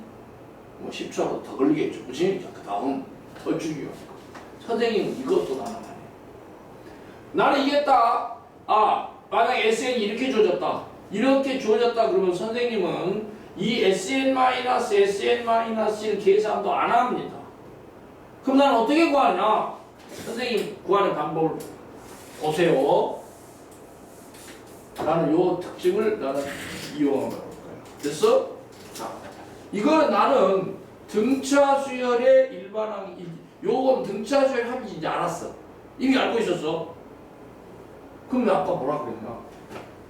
뭐 10초라도 더 걸리겠죠. 그치? 그 다음 더 중요한 거. 선생님은 이것도 나는 안 해. 나는 이겠다. 만약에 SN이 이렇게 주어졌다. 이렇게 주어졌다 그러면 선생님은 이 SN-SN-1 계산도 안 합니다. 그럼 나는 어떻게 구하냐? 선생님 구하는 방법을 보세요. 나는 요 특징을 나는 이용하는 거예요. 됐어? 자, 이거는 나는 등차 수열의 일반항이 요건 등차 수열 합인지 알았어. 이미 알고 있었어. 그럼 아까 뭐라 그랬나?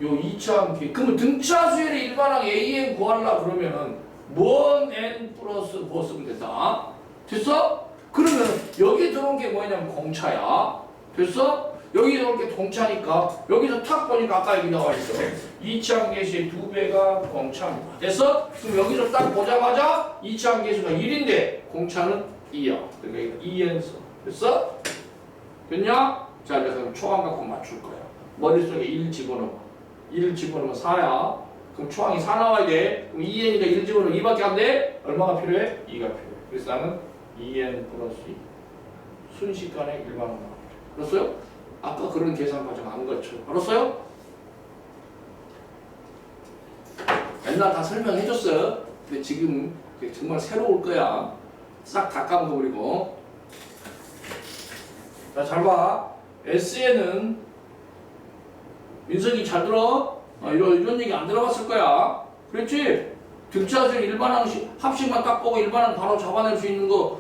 요 2차 함께 그러면 등차 수열의 일반항 AN 구하려 그러면은 뭔 N 플러스 뭐 쓰면 된다. 됐어? 그러면 여기 들어온 게 뭐냐면 공차야. 됐어? 여기 들어온 게 동차니까 여기서 탁 보니까 아까 여기 나와 있어. 2차 함계수의 2배가 공차입니다. 됐어? 그럼 여기서 딱 보자마자 2차 함계수가 1인데 공차는 2야. 그러니까 2N 써. 됐어? 됐냐? 자, 이제 그럼 초항 갖고 맞출 거야. 머릿속에 1 집어넣어. 1 집어넣으면 4야. 그럼 초항이 4 나와야 돼. 그럼 2N이니까 1 집어넣으면 2밖에 안 돼? 얼마가 필요해? 2가 필요해. 그래서 나는 2N 플러스 2. 순식간에 일반항 나와. 알았어요? 아까 그런 계산 과정 안 거쳐. 알았어요? 옛날 다 설명해줬어. 근데 지금 정말 새로울 거야. 싹 다 까먹어버리고. 자, 잘 봐. SN은 민석이 잘 들어? 이런 얘기 안 들어봤을 거야. 그랬지? 등차수열 일반항 합식만 딱 보고 일반항 바로 잡아낼 수 있는 거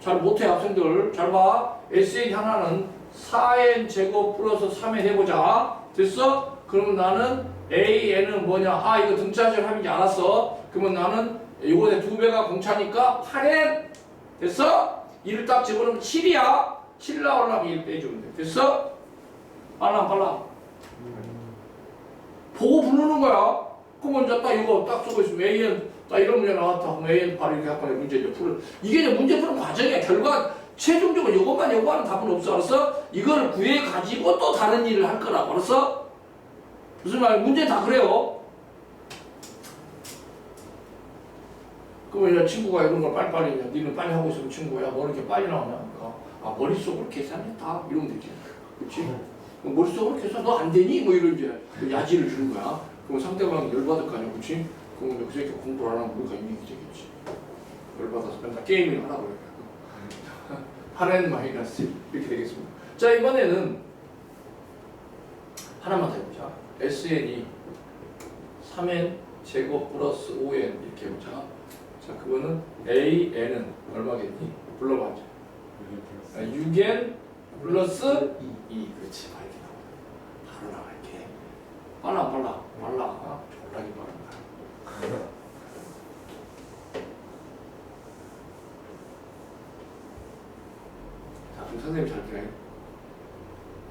잘 못해 학생들. 잘 봐. SN 하나는 4n 제곱 플러스 3n 해보자. 됐어? 그러면 나는 AN은 뭐냐? 이거 등차수열 합인지 알았어. 그러면 나는 이거에 2배가 공차니까 8n. 됐어? 1을 딱 집어넣으면 7이야. 7 나오려면 1 빼주면 돼. 됐어? 빨라. 보고 부르는 거야. 그러면 이제 딱 이거 딱 쓰고 있으면 AN 딱 이런 문제 나왔다. 그럼 AN 바로 이렇게 갖고 문제 이제 풀을. 이게 이제 문제 푸는 과정이야. 결과 최종적으로 이것만 요구하는 답은 없어. 알았어? 이걸 구해 가지고 또 다른 일을 할 거라고. 알았어? 무슨 말? 문제 다 그래요. 그러면 친구가 이런 걸 빨리빨리 니는 빨리 하고 있으면 친구야 뭐 이렇게 빨리 나오냐? 머릿속으로 계산했다 이러면 되지. 그렇지? 머릿속으로 계산 너 안 되니? 뭐 이런 이제 야지를 주는 거야. 그럼 상대방이 열받을 거 아니야. 그렇지? 그러면 그 새끼 공부를 안 하면 우리가 이익이 되겠지. 열받아서 맨날 게임을 하라고 그래. 8n 마이너스 이렇게 되겠습니다. 자, 이번에는 하나만 더 해보자. SN이 3n 제곱 플러스 5n 이렇게 해보자. 자, 그거는 AN은 얼마겠니? 불러봐줘. 6n 플러스 2. 그렇지. 바로 나갈게. 빨라. 졸라기 빠른다. 그럼 선생님 잘 돼.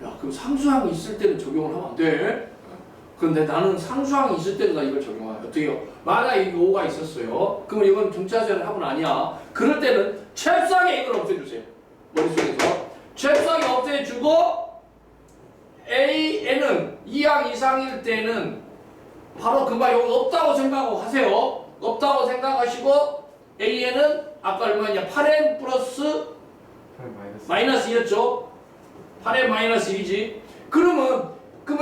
야, 그럼 상수항이 있을 때는 적용을 하면 안 돼. 그런데 나는 상수항이 있을 때는 나 이걸 적용해. 어떻게요? 만약 이거 5가 있었어요. 그러면 이건 등차수열 합은 아니야. 그럴 때는 잽싸게 이걸 없애주세요. 머릿속에서. 잽싸게 없애주고 AN은 2항 이상일 때는 바로 금방 여기 없다고 생각하고 하세요. 없다고 생각하시고 AN은 아까 얼마냐? 8N 플러스 마이너스 2였죠? 8N 마이너스 1이지. 그러면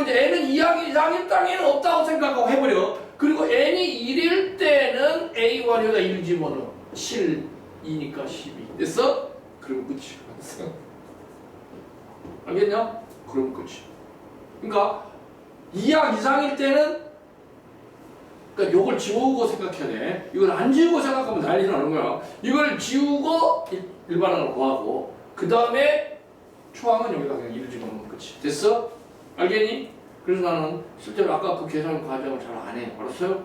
이제 N은 2항 이상일 땅에는 없다고 생각하고 해버려. 그리고 N이 1일 때는 A1이다 1이지 뭐는 7, 2니까 12. 됐어? 그럼 끝이야. 알겠냐? 그럼 끝이. 그러니까 2항 이상일 때는 그러니까 요걸 지우고 생각해야 돼. 이걸 안 지우고 생각하면 난리 나는 거야. 이걸 지우고 일반항을 구하고 그 다음에 초항은 여기다 그냥 1을 집어넣으면 끝이. 됐어? 알겠니? 그래서 나는 실제로 아까 그 계산 과정을 잘 안 해. 알았어요?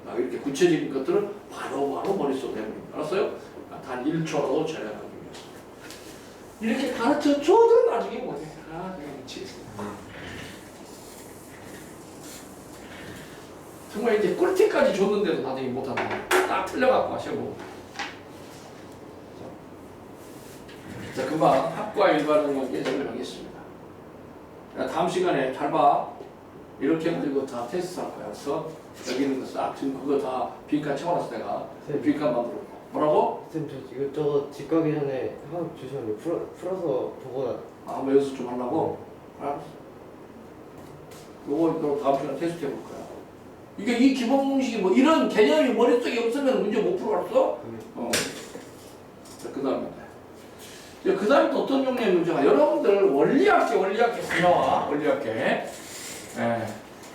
나 이렇게 구체적인 것들을 바로바로 머릿속에 해버립니다. 알았어요? 단 1초로 절약하기 위해서. 이렇게 가르쳐줘도 나중에 못해. 내가 미치겠어. 정말 이제 꿀팁까지 줬는데도 나중에 못한다. 딱 틀려갖고 하시고. 자, 금방 합과 일반은 예정을 하겠습니다. 다음 시간에 잘 봐. 이렇게 해가지고 다 테스트 할 거야. 그래서 여기 있는 거 싹 지금 그거 다 빈칸 채워놨어 내가. 빈칸 만들어. 뭐라고? 쌤, 저 이것저것 집 가기 전에 하나 주시면 풀어서 보고 뭐 연습 좀 하려고? 알았어. 요거 다음 시간에 테스트 해볼 거야. 이게 이 기본 공식이 뭐 이런 개념이 머릿속에 없으면 문제 못 풀어봤어? 자, 그 다음에. 그 다음에 또 어떤 종류의 문제가 여러분들 원리학계 나와. 원리학계.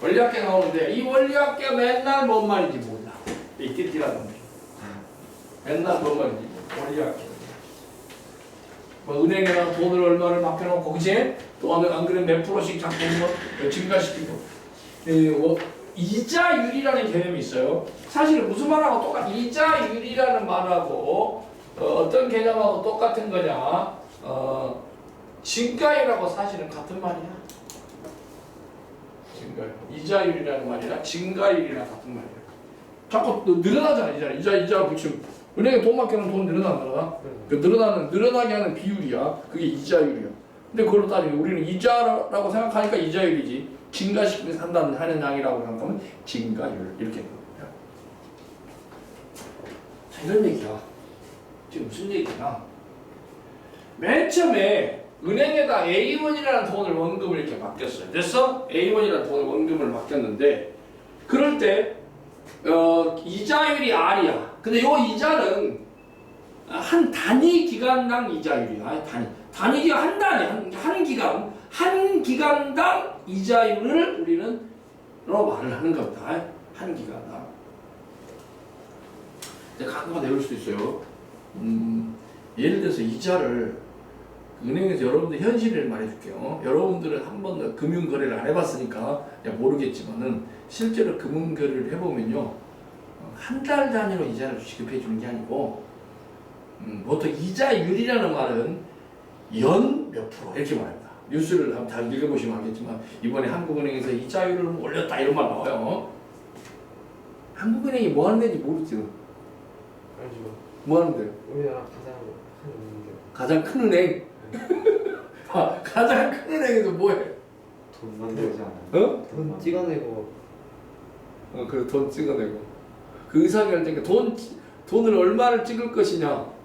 원리학계 나오는데 이 원리학계 맨날 뭔 말인지 몰라. 이 띠띠라는 말. 맨날 뭔 말인지 원리학계. 뭐 은행에다가 돈을 얼마를 맡겨놓고 그지? 또 안 그러면 몇 프로씩 자꾸 뭐 증가시키고. 이자율이라는 개념이 있어요. 사실 무슨 말하고 똑같아? 이자율이라는 말하고 어떤 개념하고 똑같은 거냐? 증가율하고 사실은 같은 말이야. 증가율. 이자율이라는 말이랑 증가율이랑 같은 말이야. 자꾸 늘어나잖아. 이자 붙이면 은행에 돈 맡기면 돈 늘어나잖아. 그 늘어나게 하는 비율이야. 그게 이자율이야. 근데 그걸로 따지면 우리는 이자라고 생각하니까 이자율이지. 증가시키면서 하는 양이라고 생각하면 증가율 이렇게 되는 거야. 자, 이런 얘기야. 지금 무슨 얘기냐? 맨 처음에 은행에다 A1이라는 돈을 원금을 이렇게 맡겼어요. 됐어? A1이라는 돈을 원금을 맡겼는데 그럴 때 이자율이 R이야. 근데 이 이자는 한 단위 기간당 이자율이야. 단위 기간 한 단위 한 기간당 이자율을 우리는 말을 하는 겁니다. 한 기간당. 근데 가끔가다 이럴 수도 있어요. 예를 들어서 이자를 은행에서 여러분들 현실을 말해줄게요. 여러분들은 한 번도 금융거래를 안 해봤으니까 모르겠지만은 실제로 금융거래를 해보면요, 한 달 단위로 이자를 지급해 주는 게 아니고 보통 이자율이라는 말은 연 몇 프로 이렇게 말합니다. 뉴스를 한번 다 읽어보시면 알겠지만 이번에 한국은행에서 이자율을 올렸다 이런 말 나와요. 한국은행이 뭐 하는 데인지 모르죠. 알죠. 뭐 하는데요? 우리나라 가장 큰 은행이죠. 가장 큰 은행. 가장 큰 은행에서 뭐해? 돈 만들지 않아요? 돈 찍어내고. 그래 돈 찍어내고. 그 의사결정 돈을 얼마를 찍을 것이냐.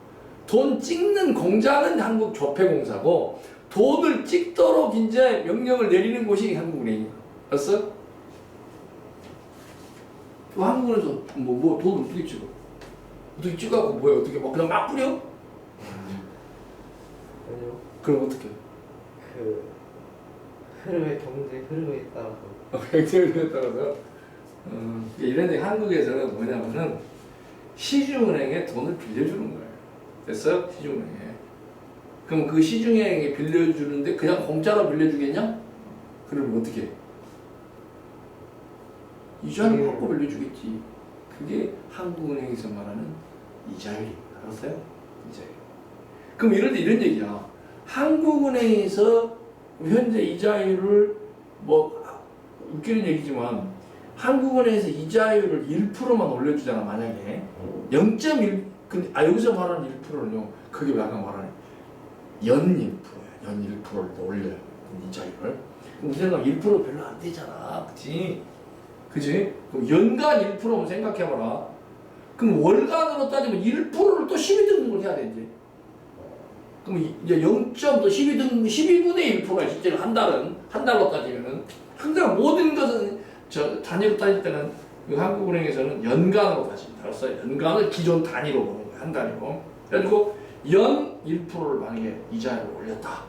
돈 찍는 공장은 한국조폐공사고 돈을 찍도록 이제 명령을 내리는 곳이 한국은행이야. 알았어? 한국은행에서 뭐 돈을 어떻게 찍어? 어떻게 찍어갖고 뭐야? 어떻게 그냥 막 뿌려? 아니요. 그럼 어떻게? 그 경제 흐름에 따라서. 경제 흐름에 따라서. 이런 데 한국에서는 뭐냐면은 시중은행에 돈을 빌려주는 거예요. 됐어? 시중은행에. 그럼 그 시중은행에 빌려주는데 그냥 공짜로 빌려주겠냐? 그러면 어떻게 해? 이자는 받고 빌려주겠지. 그게 한국은행에서 말하는 이자율입니다. 알았어요? 이자율. 그럼 이럴 때 이런 얘기야. 한국은행에서 현재 이자율을 뭐 웃기는 얘기지만 한국은행에서 이자율을 1%만 올려주잖아 만약에 0.1 근데 여기서 말하는 1%는요 그게 약간 말하는 연 1%야 연 1%를 더 올려요 이자율을 그럼 생각 1% 별로 안 되잖아 그치? 그럼 연간 1%면 생각해봐라 그럼 월간으로 따지면 1%를 또 12등급을 해야 되지 그럼 이제 12분의 1%가 실제로 한 달로 따지면은 항상 모든 것은 저 단위로 따질 때는 그 한국은행에서는 연간으로 따집니다. 그래서 연간을 기존 단위로 보는 거예요. 한 단위로. 그래가지고 연 1%를 만약에 이자율을 올렸다.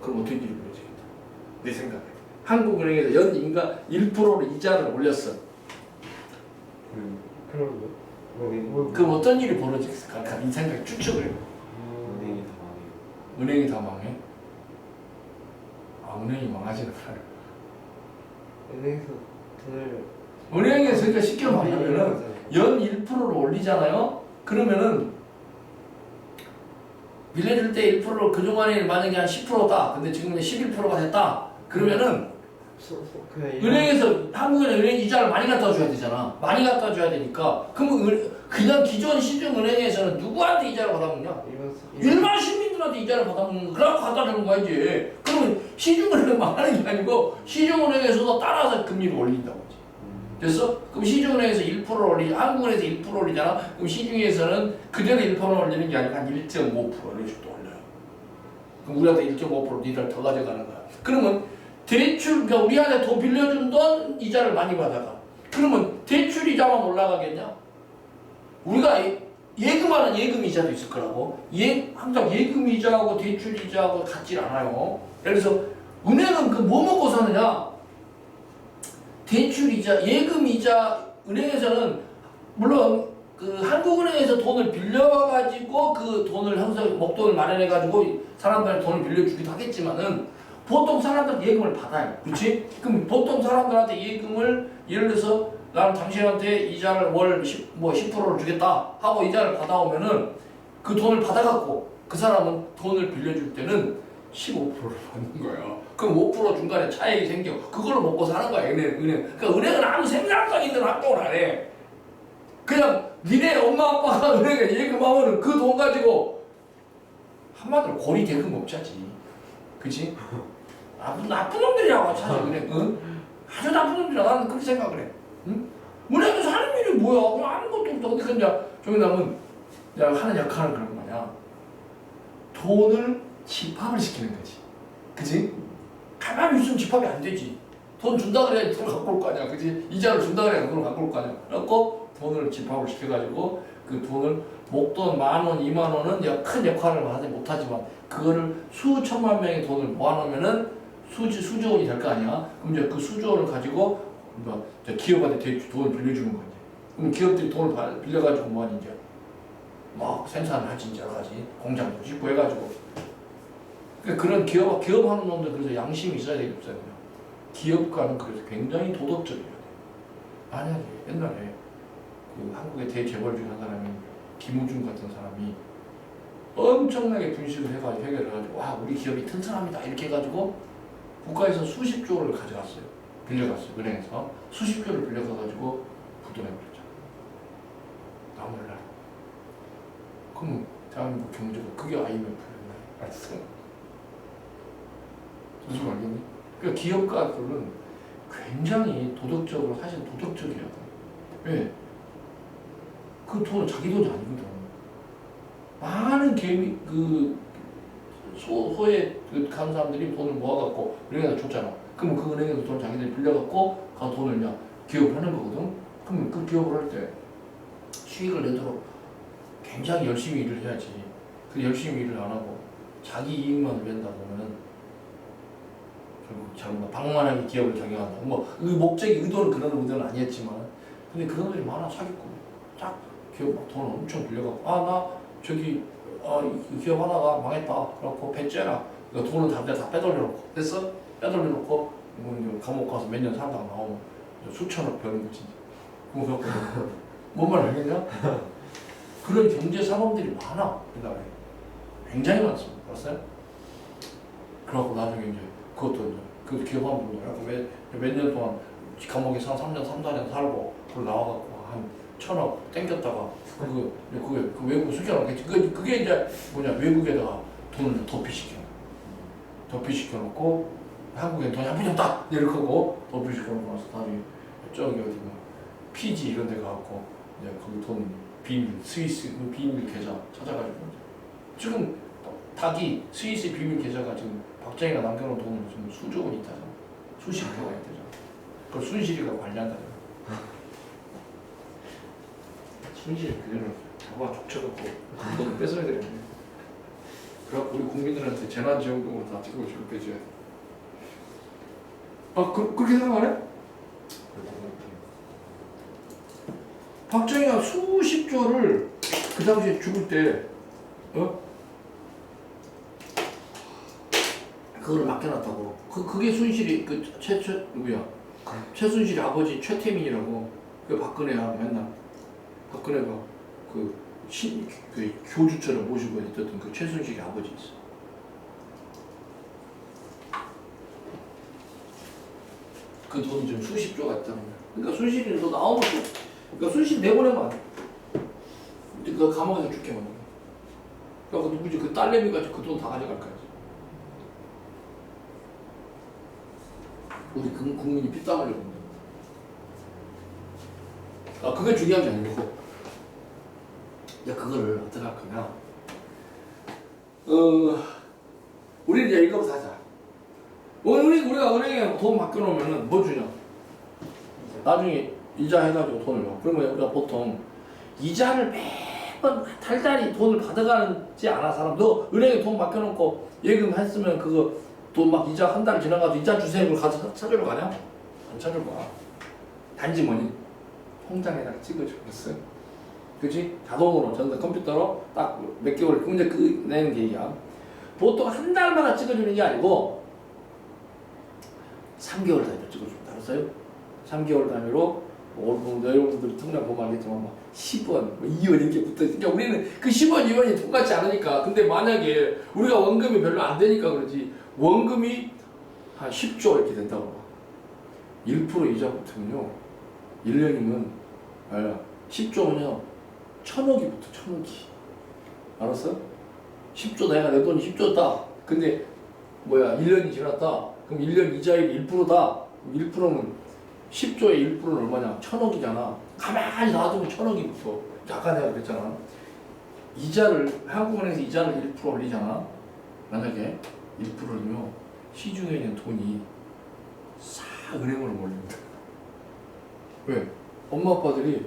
그럼 어떻게 일이 벌어지겠다. 내 생각에. 한국은행에서 연 인가 1%를 이자를 올렸어. 그럼요. 그럼 어떤 일이 벌어지겠을까? 이 생각에 추측을 해요. 은행이 다 망해요. 은행이 다 망해? 은행이 망하지는 않아요. 은행에서 돈을 은행에서 그러니까 쉽게 말하면은 연 1%를 올리잖아요. 그러면은 빌려줄 때 1%를 그동안에 만약에 한 10%다. 근데 지금 11%가 됐다. 그러면은 은행에서 한국은행 은행 이자를 많이 갖다 줘야 되잖아. 많이 갖다 줘야 되니까 그러면 그냥 기존 시중은행에서는 누구한테 이자를 받아먹냐? 일반 시민들한테 이자를 받아먹는 거. 그래갖고 갖다 주는 거야지. 그러면 시중은행 망하는 게 아니고 시중은행에서도 따라서 금리를 올린다고 하지. 됐어? 그럼 시중은행에서 1%를 올리, 한국은행에서 1% 올리잖아. 그럼 시중에서는 그대로 1% 올리는 게 아니라 한 1.5% 이런 식으로 올려요. 그럼 우리한테 1.5% 니들 더 가져가는 거야. 그러면 대출, 그러니까 우리한테 돈 빌려준 돈 이자를 많이 받아가. 그러면 대출 이자만 올라가겠냐? 우리가 예금하는 예금 이자도 있을 거라고. 항상 예금 이자하고 대출 이자하고 같지 않아요. 그래서 은행은 그 뭐 먹고 사느냐? 대출 이자, 예금 이자, 은행에서는 물론 그 한국은행에서 돈을 빌려가지고 그 돈을 항상 목돈을 마련해가지고 사람들한테 돈을 빌려주기도 하겠지만은 보통 사람들 예금을 받아요. 그렇지? 그럼 보통 사람들한테 예금을 예를 들어서 나는 당신한테 이자를 월 10%를 주겠다 하고 이자를 받아오면은 그 돈을 받아갖고 그 사람은 돈을 빌려줄 때는 15%를 받는 거예요. 그럼 5% 중간에 차익이 생겨. 그걸로 먹고 사는 거야, 은행. 그러니까 은행은 아무 생산성 있는 활동을 안 해. 그냥 니네 엄마 아빠가 은행에 예금하면은 그 돈 가지고 한마디로 고리 대금 업자지. 그치? 나쁜 놈들이라고 사실 은행. 응? 아주 나쁜 놈들이야. 나는 그렇게 생각을 해. 응? 은행에서 하는 일이 뭐야? 그냥 아무것도 없어. 근데 그냥 정의남은 내가 하는 역할은 그런 거냐? 돈을 집합을 시키는 거지. 그치? 가만히 있으면 집합이 안 되지. 돈 준다 그래야 돈을 갖고 올 거 아니야. 그치? 이자를 준다 그래야 돈을 갖고 올 거 아니야. 그래갖고 돈을 집합을 시켜가지고 그 돈을 목돈 10,000원, 20,000원은 큰 역할을 하지 못하지만 그거를 수천만 명의 돈을 모아놓으면은 수조 원이 될 거 아니야. 그럼 이제 그 수조 원을 가지고 기업한테 돈을 빌려주는 거지. 그럼 기업들이 돈을 빌려가지고 뭐하니 이제 막 생산을 하지 이제 여러 가지 공장도 짓고 해가지고 그러니까 그런 기업하는 놈들 그래서 양심이 있어야 되겠어요. 기업가는 그래서 굉장히 도덕적이어야 돼. 만약에 옛날에 그 한국의 대재벌 중에 한 사람이 김우중 같은 사람이 엄청나게 분식을 해가지고 해결해가지고 와 우리 기업이 튼튼합니다 이렇게 해가지고 국가에서 수십조를 가져갔어요. 빌려갔어요. 은행에서 수십조를 빌려가가지고 부도내버렸죠. 나무를 날. 그럼 대한민국 경제가 그게 IMF였나요? 알았어? 무슨 말이니? 그러니까 기업가들은 굉장히 도덕적으로 사실 도덕적이야. 왜? 그 돈은 자기 돈이 아니거든. 많은 소에 간 사람들이 돈을 모아갖고 은행에다 줬잖아. 그럼 그 은행에서 돈 자기들이 빌려갖고 그 돈을 그냥 기업을 하는 거거든. 그럼 그 기업을 할 때 수익을 내도록 굉장히 열심히 일을 해야지. 그 열심히 일을 안 하고 자기 이익만 낸다 보면은 결국 잘못 방만하게 기업을 경영한다. 그 목적이 의도는 그런 의도는 아니었지만 근데 그런 분들이 많아. 사기꾼 딱 기업 막 돈 엄청 빌려갖고 나 저기 이 기업 하다가 망했다. 그래갖고 배째라. 그러니까 돈은 다 빼돌려놓고 됐어? 빼돌려놓고 이제 감옥 가서 몇 년 살다가 나오면 수천억 버는 거지. 그거 뭔 말 알겠냐? 그런 경제 사범들이 많아. 우리나라에 굉장히 많습니다. 봤어요? 그래갖고 나중에 이제 그것도 이제 그 기업한 분들 몇 년 동안 감옥에서 한 3년 3달에 살고 그걸 나와갖고 한 1,000억 땡겼다가 그게 그 외국 숨겨놓겠지. 그게 이제 뭐냐 외국에다가 돈을 도피시켜놓고 한국에 돈이 한 푼이 없다 이렇게 하고 도피시켜놓고 나서 나중에 저기 어디가 피지 이런 데 가갖고 이제 거기 돈 비밀 스위스 그 비밀 계좌 찾아가지고 이제 지금 닭이 스위스 비밀 계좌가 지금 박정희가 남겨놓은 돈은 지금 수조 원 있다잖아. 수십 조가 있다잖아. 그걸 순실이가 관리한다잖아. 순실이 그대로 잡아 족쳐갖고 돈을 뺏어야 되겠네. 그래갖고 우리 국민들한테 재난지원금으로 다 찍어주고 빼줘야 돼. 아 그렇게 생각하네? 박정희가 수십 조를 그 당시에 죽을 때 그거를 맡겨놨다고. 그게 순실이 누구야? 최순실이 아버지 최태민이라고. 그 박근혜가 맨날 박근혜가 그 교주처럼 모시고 있었던 그 최순실이 아버지 있어. 그 돈이 좀 수십 조가 있다는 거야. 그러니까 순실이는 너 나오면 그러니까 순실 내보내면 안 돼. 그 감옥에서 죽게 만든 거야. 그러니까 누구지? 그 딸내미가 그 돈 다 가져갈 거야. 우리 국민이 피땀 흘려 본다. 아 그게 중요한 게 아니고, 야 그거를 어떻게 할 거냐? 우리 이제 이거부터 하자. 우리가 은행에 돈 맡겨놓으면은 뭐 주냐? 나중에 이자 해가지고 돈을 줘. 그러면 우리가 보통 이자를 매번 달달이 돈을 받아가지 않아 사람. 너 은행에 돈 맡겨놓고 예금했으면 그거 돈 막 이자 한 달 지나가서 이자 주세요. 그걸 가서 찾으러 가냐? 안 찾을 거야. 단지 뭐니? 통장에다가 찍어주겠어. 그치? 자동으로 전자 컴퓨터로 딱 몇 개월 근데 그 내는 계획이야. 보통 한 달마다 찍어주는 게 아니고 3개월 단위로 찍어준다. 알았어요? 3개월 단위로 여러분들이 통장 보면 알겠지만 막 10원, 뭐 2원 이렇게 붙어있어. 그러니까 우리는 그 10원, 2원이 똑같지 않으니까. 근데 만약에 우리가 원금이 별로 안 되니까 그러지, 원금이 한 10조 이렇게 된다고 봐. 1% 이자 붙으면요 1년이면 10조면요 1,000억이 붙어. 1,000억이. 알았어? 10조 내가 내 돈이 10조다. 근데 1년이 지났다. 그럼 1년 이자율이 1%다. 1%면 10조의 1%는 얼마냐? 1,000억이잖아. 가만히 놔두면 1,000억이 붙어. 아까 내가 그랬잖아. 한국은행에서 이자를 1% 올리잖아. 만약에 1%면 시중에 있는 돈이 싹 은행으로 몰립니다. 왜? 엄마 아빠들이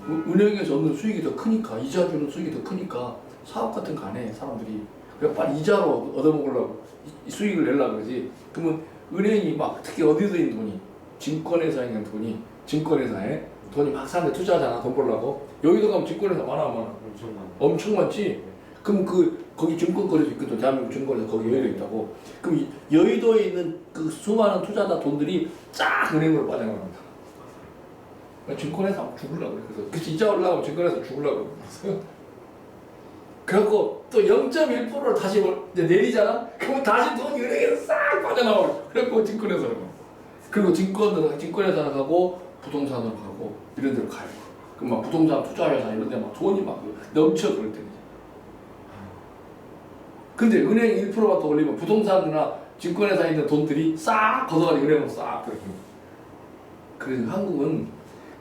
은행에서 얻는 수익이 더 크니까, 이자 주는 수익이 더 크니까 사업 같은 거 안 해, 사람들이. 그냥 빨리 이자로 얻어먹으려고 이 수익을 내려고 그러지. 그러면 은행이 막 특히 어디서 있는 돈이, 증권회사에 있는 돈이, 증권회사에 돈이 막 사는데 투자하잖아, 돈 벌려고. 여기도 가면 증권회사 많아. 엄청 많지? 그럼 거기 증권거래소 있거든. 대한민국 증권회사 거기 여의도에 있다고. 그럼 여의도에 있는 그 수많은 투자자 돈들이 쫙 은행으로 빠져나간다. 증권회사 죽으려고 그래. 그래서 이자 올라가면 증권회사 죽으려고 그래. 그래갖고 또 0.1%를 다시 이제 내리잖아? 그러면 다시 돈이 은행에서 싹 빠져나와. 그래갖고 증권회사로 가. 그리고 증권회사로 가고 부동산으로 가고 이런 데로 가요. 그럼 막 부동산 투자회사 이런 데 막 돈이 막 넘쳐 그럴 때는. 근데 은행 1%만 더 올리면 부동산이나 증권회사에 있는 돈들이 싹 걷어가지고 은행으로 싹 들어가요. 그래서 한국은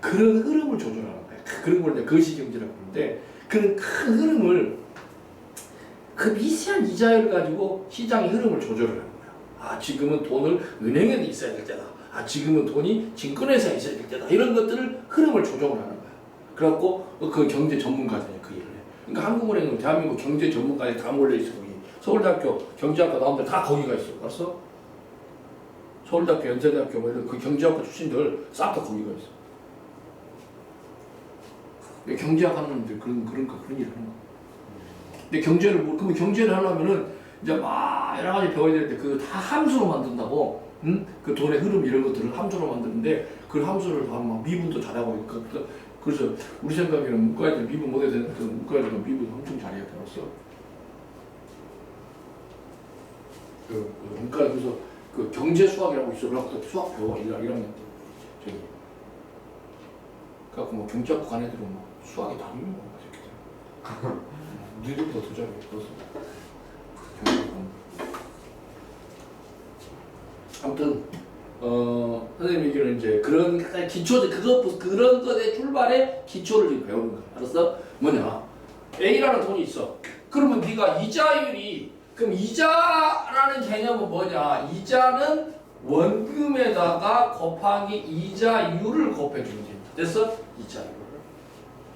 그런 흐름을 조절하는 거야. 그런 걸 이제 거시경제라고 하는데, 그런 큰 흐름을, 그 미세한 이자율을 가지고 시장의 흐름을 조절을 하는 거야. 아, 지금은 돈을 은행에 있어야 될 때다. 아, 지금은 돈이 증권회사에 있어야 될 때다. 이런 것들을 흐름을 조정을 하는 거야. 그래갖고 그 경제 전문가들이 그 일을 해. 그러니까 한국은행은 대한민국 경제 전문가들이 다 몰려있어. 거기 서울대학교 경제학과 나오는데 다 거기가 있어. 알았어? 서울대학교, 연세대학교 뭐 이런 그 경제학과 출신들 싹 다 거기가 있어. 경제학 하는 놈들 그런 일을 하는 거야. 근데 그러면 경제를 하려면은 이제 막 여러 가지 배워야 될 때 그 다 함수로 만든다고, 응? 그 돈의 흐름 이런 것들을 함수로 만드는데 그 함수를 다 막 미분도 잘하고 그래서 우리 생각에는 문과애들 미분 못해야 되는 그 문과애들은 미분 엄청 잘해야 되었어. 그러니까 그래서 그 경제 수학이라고 있어. 그래갖고 수학 배워 1학년 때 저기. 그래갖고 뭐 경제학과 간 애들은 뭐 수학이 다 있는 거야 새끼들. 니들보다 더 잘해. 그래서 경제학과. 아무튼 선생님 얘기는 이제 그런 기초 그런 것의 출발에 기초를 지금 배우는 거야. 알았어? 뭐냐? A라는 돈이 있어. 그러면 네가 이자율이 그럼 이자라는 개념은 뭐냐? 이자는 원금에다가 곱하기 이자율을 곱해주면 됩니다. 됐어? 이자율을.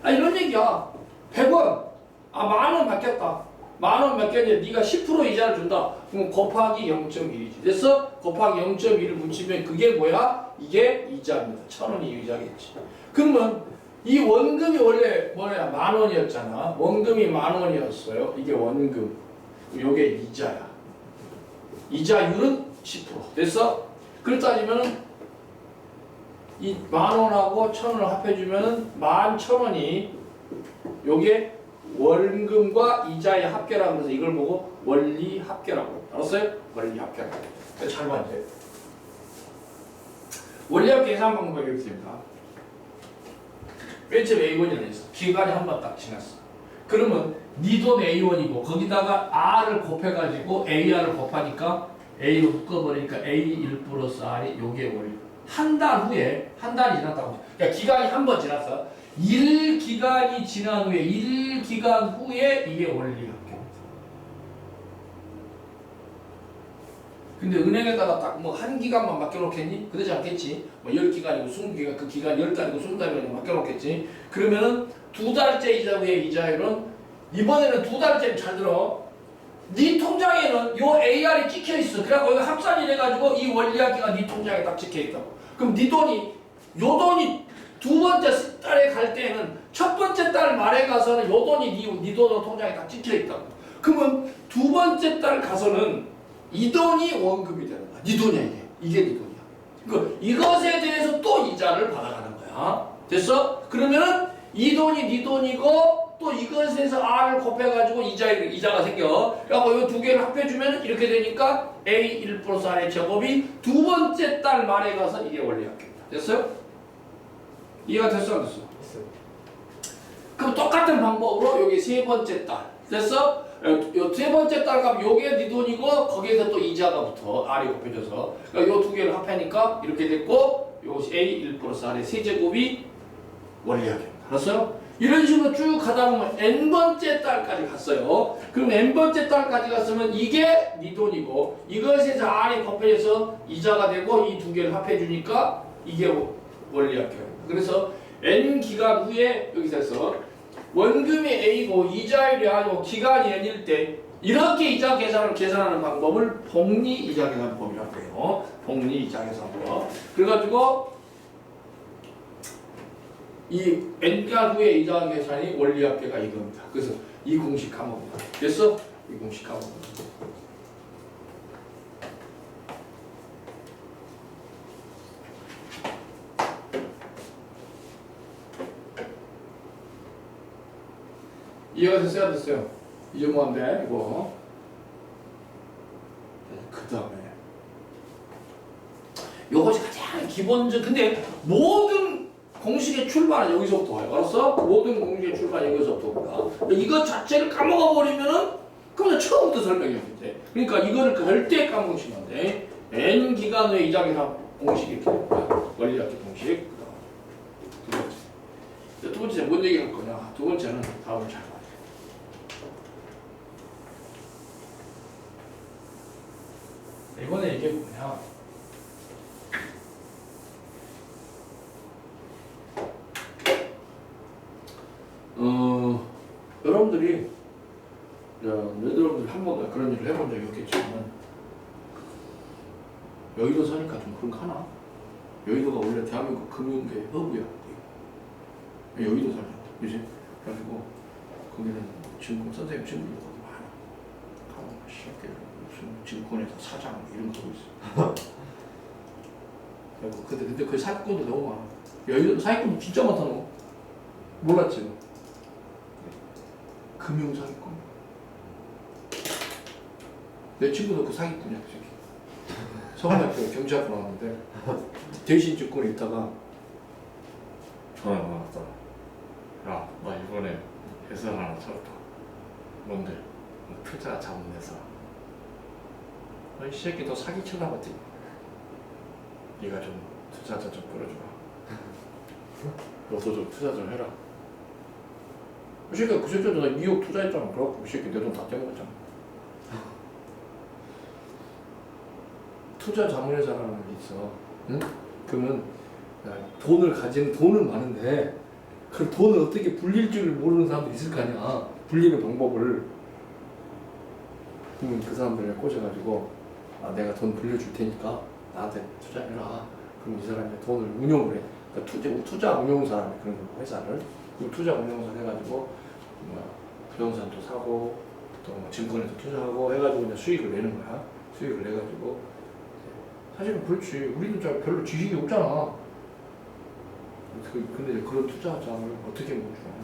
아 이런 얘기야. 100원. 아 10,000원 받겠다. 10,000원 받겠는데 네가 10% 이자를 준다. 그럼 곱하기 0.1이지. 됐어? 곱하기 0.1을 붙이면 그게 뭐야? 이게 이자입니다. 1,000원이 이자겠지. 그러면 이 원금이 원래 뭐냐? 10,000원이었잖아. 원금이 10,000원이었어요. 이게 원금. 요게 이자야. 이자율은 10%. 됐어? 그렇다 따지면은 이 10,000원하고 1,000원을 합해주면은 11,000원이 요게 원금과 이자의 합계라고 해서 이걸 보고 원리 합계라고. 알았어요? 원리 합계라고. 잘 봐야 돼. 원리 합계 계산 방법이 이렇게 됩니다. 맨 처음에 A1이라고 했어. 기간이 한 번 딱 지났어. 그러면 네 돈 A1이고 거기다가 R을 곱해가지고 AR을 곱하니까 A로 묶어버리니까 A1 플러스 R이 요게 원리. 한 달 후에 한 달이 지났다고. 그러니까 기간이 한 번 지났어. 1기간이 지난 후에 1기간 후에 이게 원리 합계입니다. 근데 은행에다가 딱 뭐 한 기간만 맡겨놓겠니? 그러지 않겠지. 뭐 10기간이고 20기간 그 기간 10달이고 20달이고 맡겨놓겠지. 그러면은 2달째 이자 후에 이자율은 이번에는 2달째는 잘 들어. 네 통장에는 요 AR이 찍혀 있어. 그래갖고 이거 합산이 돼가지고 이 원리 합계가 네 통장에 딱 찍혀 있다고. 그럼 네 돈이 요 돈이 두 번째 달에 갈 때는 첫 번째 달 말에 가서는 요 돈이 네 돈 통장에 다 찍혀 있다고. 그러면 두 번째 달 가서는 이 돈이 원금이 되는 거야. 네 돈이야 이게. 이게 네 돈이야. 그 이것에 대해서 또 이자를 받아가는 거야. 됐어? 그러면은 이 돈이 네 돈이고 또 이것에서 R을 곱해가지고 이자가 생겨. 그래갖고 이 두 개를 합해주면 이렇게 되니까 A1 플러스 R의 제곱이 두 번째 달 말에 가서 이게 원리 합계입니다. 됐어요? 이해가 됐어 안 됐어? 했어요. 그럼 똑같은 방법으로 여기 세 번째 달 됐어? 요 세 번째 달 가면 요게 네 돈이고 거기에서 또 이자가 붙어. R이 곱해져서 그러니까 요 두 개를 합하니까 이렇게 됐고 요 A1 플러스 R의 세제곱이 원리 합계입니다. 알았어요? 이런 식으로 쭉 가다 보면 n번째 달까지 갔어요. 그럼 n번째 달까지 갔으면 이게 네 돈이고 이것에서 R이 곱해져서 이자가 되고 이 두 개를 합해주니까 이게 원리 합계예요. 그래서 n 기간 후에 여기서 원금이 A고 이자율이 아니고 기간이 n일 때 이렇게 이자 계산을 계산하는 방법을 복리 이자 계산법이라고 해요. 복리 이자 계산법. 그래가지고 이 n기간 후에 이자 계산이 원리 합계가 이겁니다. 그래서 이 공식 까먹어봐. 됐어? 이 공식 까먹어봐. 이해가 됐어요? 안 됐어요? 이제 뭐한대? 이거. 그 다음에 요것이 가장 기본적. 근데 모든 공식의 출발은 여기서부터 와요. 알았어? 모든 공식의 출발은 여기서부터 옵니다. 이거 자체를 까먹어 버리면은 그럼 처음부터 설명해야 돼. 그러니까 이거를 절대 까먹으시면 안 돼. n 기간 후에 이자 계산 공식이 이렇게 됩니다. 원리 합계 공식. 두 번째 뭔 얘기 할 거냐? 두 번째는 다음을 잘 봐야 돼. 이번에 이게 뭐냐? 여러분들이 여러분들 한 번도 그런 일을 해본 적이 없겠지만 여의도 사니까 좀 그런 거 하나? 여의도가 원래 대한민국 금융계 허브야. 여의도 살잖아, 그지? 그래가지고 거기는 증권 선생님 친구들 거기 많아. 가면 시작해 무슨 증권회사 사장 이런 거 하고 있어. 그리고 근데 그 사기꾼도 너무 많아. 여의도 사기꾼도 진짜 많다 너. 몰랐지 너. 금융 사기꾼. 내 친구도 그 사기꾼이야, 그 새끼. 서울대학교 경제학과 나왔는데 대신 조건에 있다가 전화가 왔더라. 야, 나 이번에 회사 하나 찾았다. 뭔데? 투자 자문 회사. 이 새끼 너 사기 칠라 봤지? 네가 좀 투자자 좀 끌어주라. 너도 좀 투자 좀 해라. 이 새끼가 그 새끼도 나 2억 투자했잖아. 그래갖고 그 새끼 내 돈 다 떼먹었잖아. 투자 자문회사라는 게 있어. 응? 그러면 돈을 가지는 돈은 많은데 그 돈을 어떻게 불릴 줄 모르는 사람도 있을 거 아니야. 불리는 방법을. 그러면 그 사람들을 꽂아가지고 내가 돈 불려줄 테니까 나한테 투자해라. 그럼 이 사람이 돈을 운용을 해. 그러니까 투자 운용사라는 그런 회사를 투자 운용사 해가지고 부동산도 사고 또 증권에도 투자하고 해가지고 이제 수익을 내는 거야. 수익을 내가지고 사실은 그렇지. 우리도 별로 지식이 없잖아. 근데 그런 투자자를 어떻게 못 주나?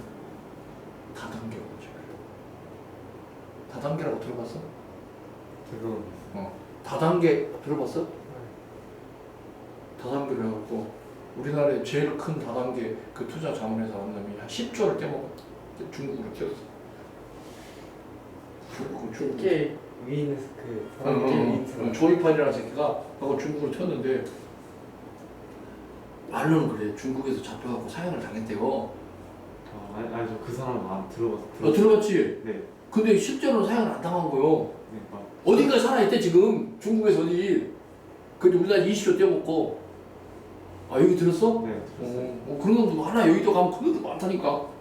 다단계로 지 다단계라고 들어봤어? 다단계 들어봤어? 다단계로 해갖고 우리나라에 제일 큰 다단계 그 투자 자문회사 한 놈이 한 10조를 떼먹어. 중국으로 튀었어. 중국. 꽤 위에 있는 그 사람 꽤 위에 있는 조이판이라는 새끼가 하고 중국으로 튀었는데 말로는 그래. 중국에서 잡혀갖고 사형을 당했대요. 아니죠. 그 사람 들어봤어요. 들어봤지? 네. 근데 실제로는 사형을 안 당한 거요. 네, 어딘가에 살아있대 지금. 중국에서 어디. 근데 우리나라 20조 떼먹고. 아 여기 들었어? 네. 그런 놈도 많아. 여의도 가면 그런 놈도 많다니까.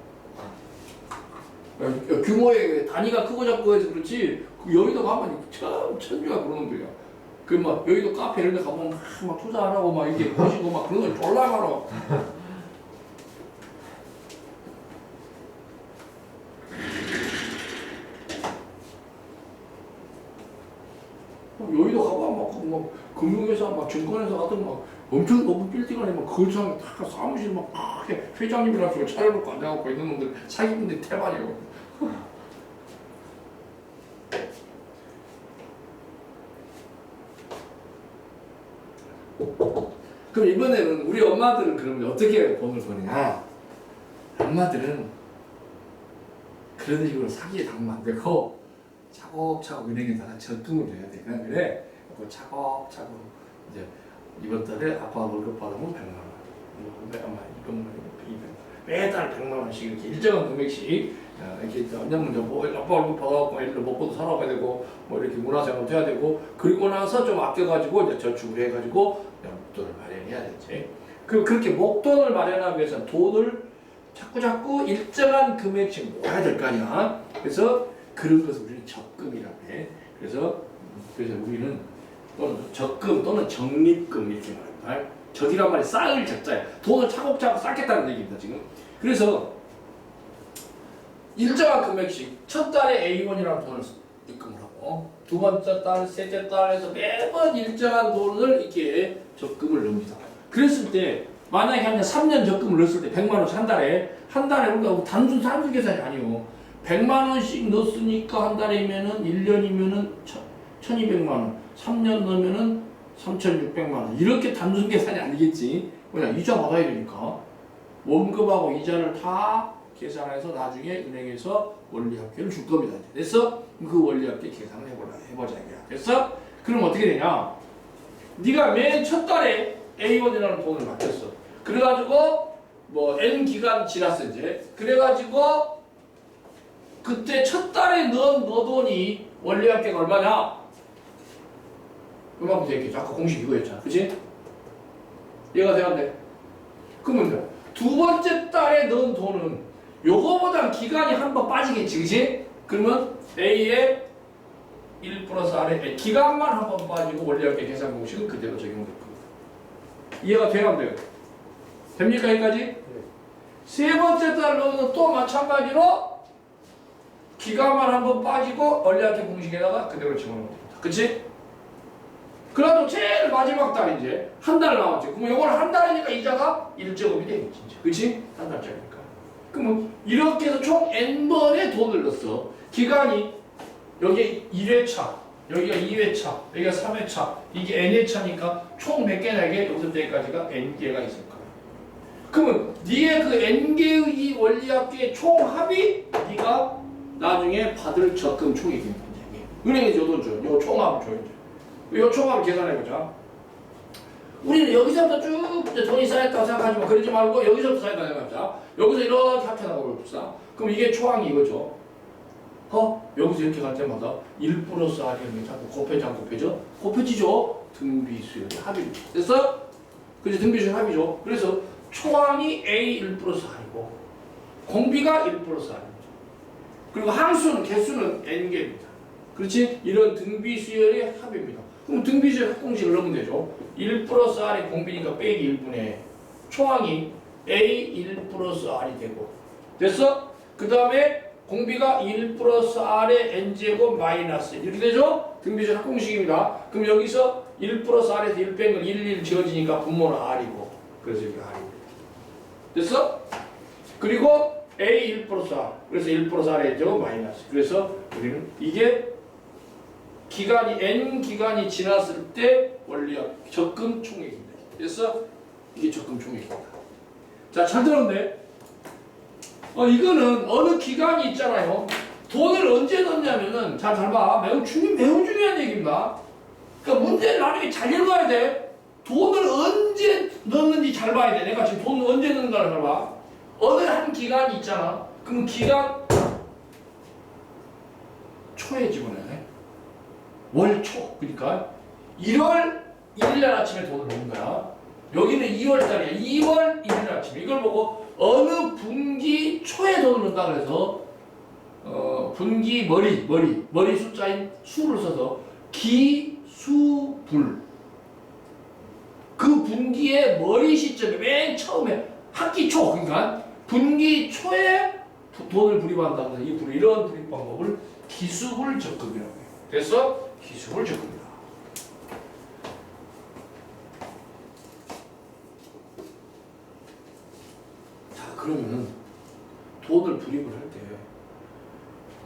규모의 단위가 크고 작고 해서 그렇지 그 여의도 가면 참 천주가 그런 놈들이야. 그 막 여의도 카페 이런 데 가보면 막 투자하라고 막 이렇게 보시고 막 그런 걸 졸라 많아. 여의도 가봐 막 금융회사 막 증권회사 같은 막 엄청 높은 빌딩 안에 막 거창하게 다 사무실 막 크게 회장님이랑 저 차려놓고 앉아갖고 있는 놈들 사기꾼들 태반이에요. 그럼 이번에는 우리 엄마들은 그러면 어떻게 돈을 버느냐? 엄마들은 그런 식으로 사기에 당하면 안 되고 차곡차곡 은행에다가 적금을 해야 돼. 그냥 그래. 그 차곡차곡 이제 이번 달에 아빠 월급 받으면 100만 원. 이번 매달 100만 원씩 이렇게 일정한 금액씩 이렇게 왜냐면 뭐 아빠 월급 받아갖고 애들 먹고도 살아가야 되고 뭐 이렇게 문화생활도 해야 되고 그리고 나서 좀 아껴가지고 이제 저축을 해가지고 목돈을 마련해야 되지. 그렇게 목돈을 마련하기 위해서는 돈을 자꾸 일정한 금액씩 모아야 될 거 아니야. 그래서 그런 것을 우리는 적금이라고 해. 그래서 우리는 또는 적금 또는 적립금 이렇게 말합니다. 적이란 말이 쌓을 적자야. 돈을 차곡차곡 쌓겠다는 얘기입니다 지금. 그래서 일정한 금액씩 첫 달에 A1이라는 돈을 입금을 하고 두 번째 달, 셋째 달에서 매번 일정한 돈을 이렇게 적금을 넣습니다. 그랬을 때 만약에 한 3년 적금을 넣었을 때 100만 원씩 한 달에 우리가 단순 계산이 아니요. 100만 원씩 넣었으니까 한 달이면은 1년이면은 1200만 원, 3년 넣으면은 3600만 원. 이렇게 단순 계산이 아니겠지. 그냥 이자 받아야 되니까. 원금하고 이자를 다 계산해서 나중에 은행에서 원리합계를 줄 겁니다. 그래서 그 원리합계 계산을 해보자 이거야. 됐어? 그럼 어떻게 되냐? 네가 맨 첫 달에 A1이라는 돈을 맡겼어. 그래가지고 뭐 N 기간 지났어 이제. 그래가지고 그때 첫 달에 넣은 너 돈이 원리합계가 얼마냐? 그만큼 되겠죠. 아까 공식 이거였잖아. 그치? 이해가 되는데? 그러면 두 번째 달에 넣은 돈은 요거보다 기간이 한 번 빠지겠지. 그치? 그러면 A에 1 플러스 R에 기간만 한 번 빠지고 원리합계 계산 공식은 그대로 적용될 겁니다. 이해가 돼요? 안 돼요? 됩니까? 여기까지? 네. 세 번째 달 넣으면 또 마찬가지로 기간만 한 번 빠지고 원리합계 공식에다가 그대로 집어넣으면 됩니다. 그치? 그래도 제일 마지막 달 이제 한 달 남았지. 그럼 요거는 한 달이니까 이자가 1제곱이 되겠지. 그치? 한 달짜리니까. 그러면 이렇게 해서 총 N번의 돈을 넣었어. 기간이 여기 1회차, 여기가 2회차, 여기가 3회차, 이게 n회차니까 총 몇 개냐 이게 여기서 여기까지가 n개가 있을 거야. 그러면 네의 그 n개의 이 원리합계의 총 합이 네가 나중에 받을 적금 총액이 있는 거지. 은행에서 요 돈 줘. 요 총합을 줘야 돼. 요 총합을 계산해보자. 우리는 여기서부터 쭉 이제 돈이 쌓였다고 생각하지 마. 그러지 말고 여기서부터 쌓였다고 생각하자. 여기서 이렇게 합쳐나가고 봅시다. 그럼 이게 초항이 이거죠. 여기서 이렇게 갈 때마다 1 플러스 R이 자꾸 곱해지 안 곱해져? 곱해지죠? 등비수열의 합입니다. 됐어? 그래서 등비수열 합이죠. 그래서 초항이 A 1 플러스 R이고 공비가 1 플러스 R입니다. 그리고 항수는 개수는 N개입니다. 그렇지? 이런 등비수열의 합입니다. 그럼 등비수열 합공식을 넣으면 되죠. 1 플러스 R이 공비니까 빼기 1분의 초항이 A 1 플러스 R이 되고 됐어? 그 다음에 공비가 1 플러스 R의 N제곱 마이너스 이렇게 되죠? 등비수열 합공식입니다. 그럼 여기서 1 플러스 R에서 1 뺀 건 1 지워지니까 분모는 R이고 그래서 여기 R입니다. 됐어? 그리고 A 1 플러스 R 그래서 1 플러스 R의 N제곱 마이너스 그래서 우리는 이게 기간이 N 기간이 지났을 때 원리합 적금 총액입니다. 그래서 이게 적금 총액입니다. 자, 잘 들었네. 이거는 어느 기간이 있잖아요. 돈을 언제 넣냐면은 잘 봐. 매우 중요한 얘기입니다. 그러니까 문제를 나중에 잘 읽어야 돼. 돈을 언제 넣는지 잘 봐야 돼. 내가 지금 돈을 언제 넣는가를 잘 봐. 어느 한 기간이 있잖아. 그럼 기간 초에 집어넣어야 돼. 월 초. 그러니까 1월 1일 아침에 돈을 넣는 거야. 여기는 2월 달이야. 2월 1일 아침에. 이걸 보고 어느 분기 초에 돈을 넣는다 그래서 분기 머리 숫자인 수를 써서 기수불 그 분기의 머리 시점에 맨 처음에 학기 초 그러니까 분기 초에 돈을 불입한다 그래서 이런 불입 방법을 기수불 적금이라고 해요. 그래서 기수불 적금이다. 그러면은 돈을 불입을 할 때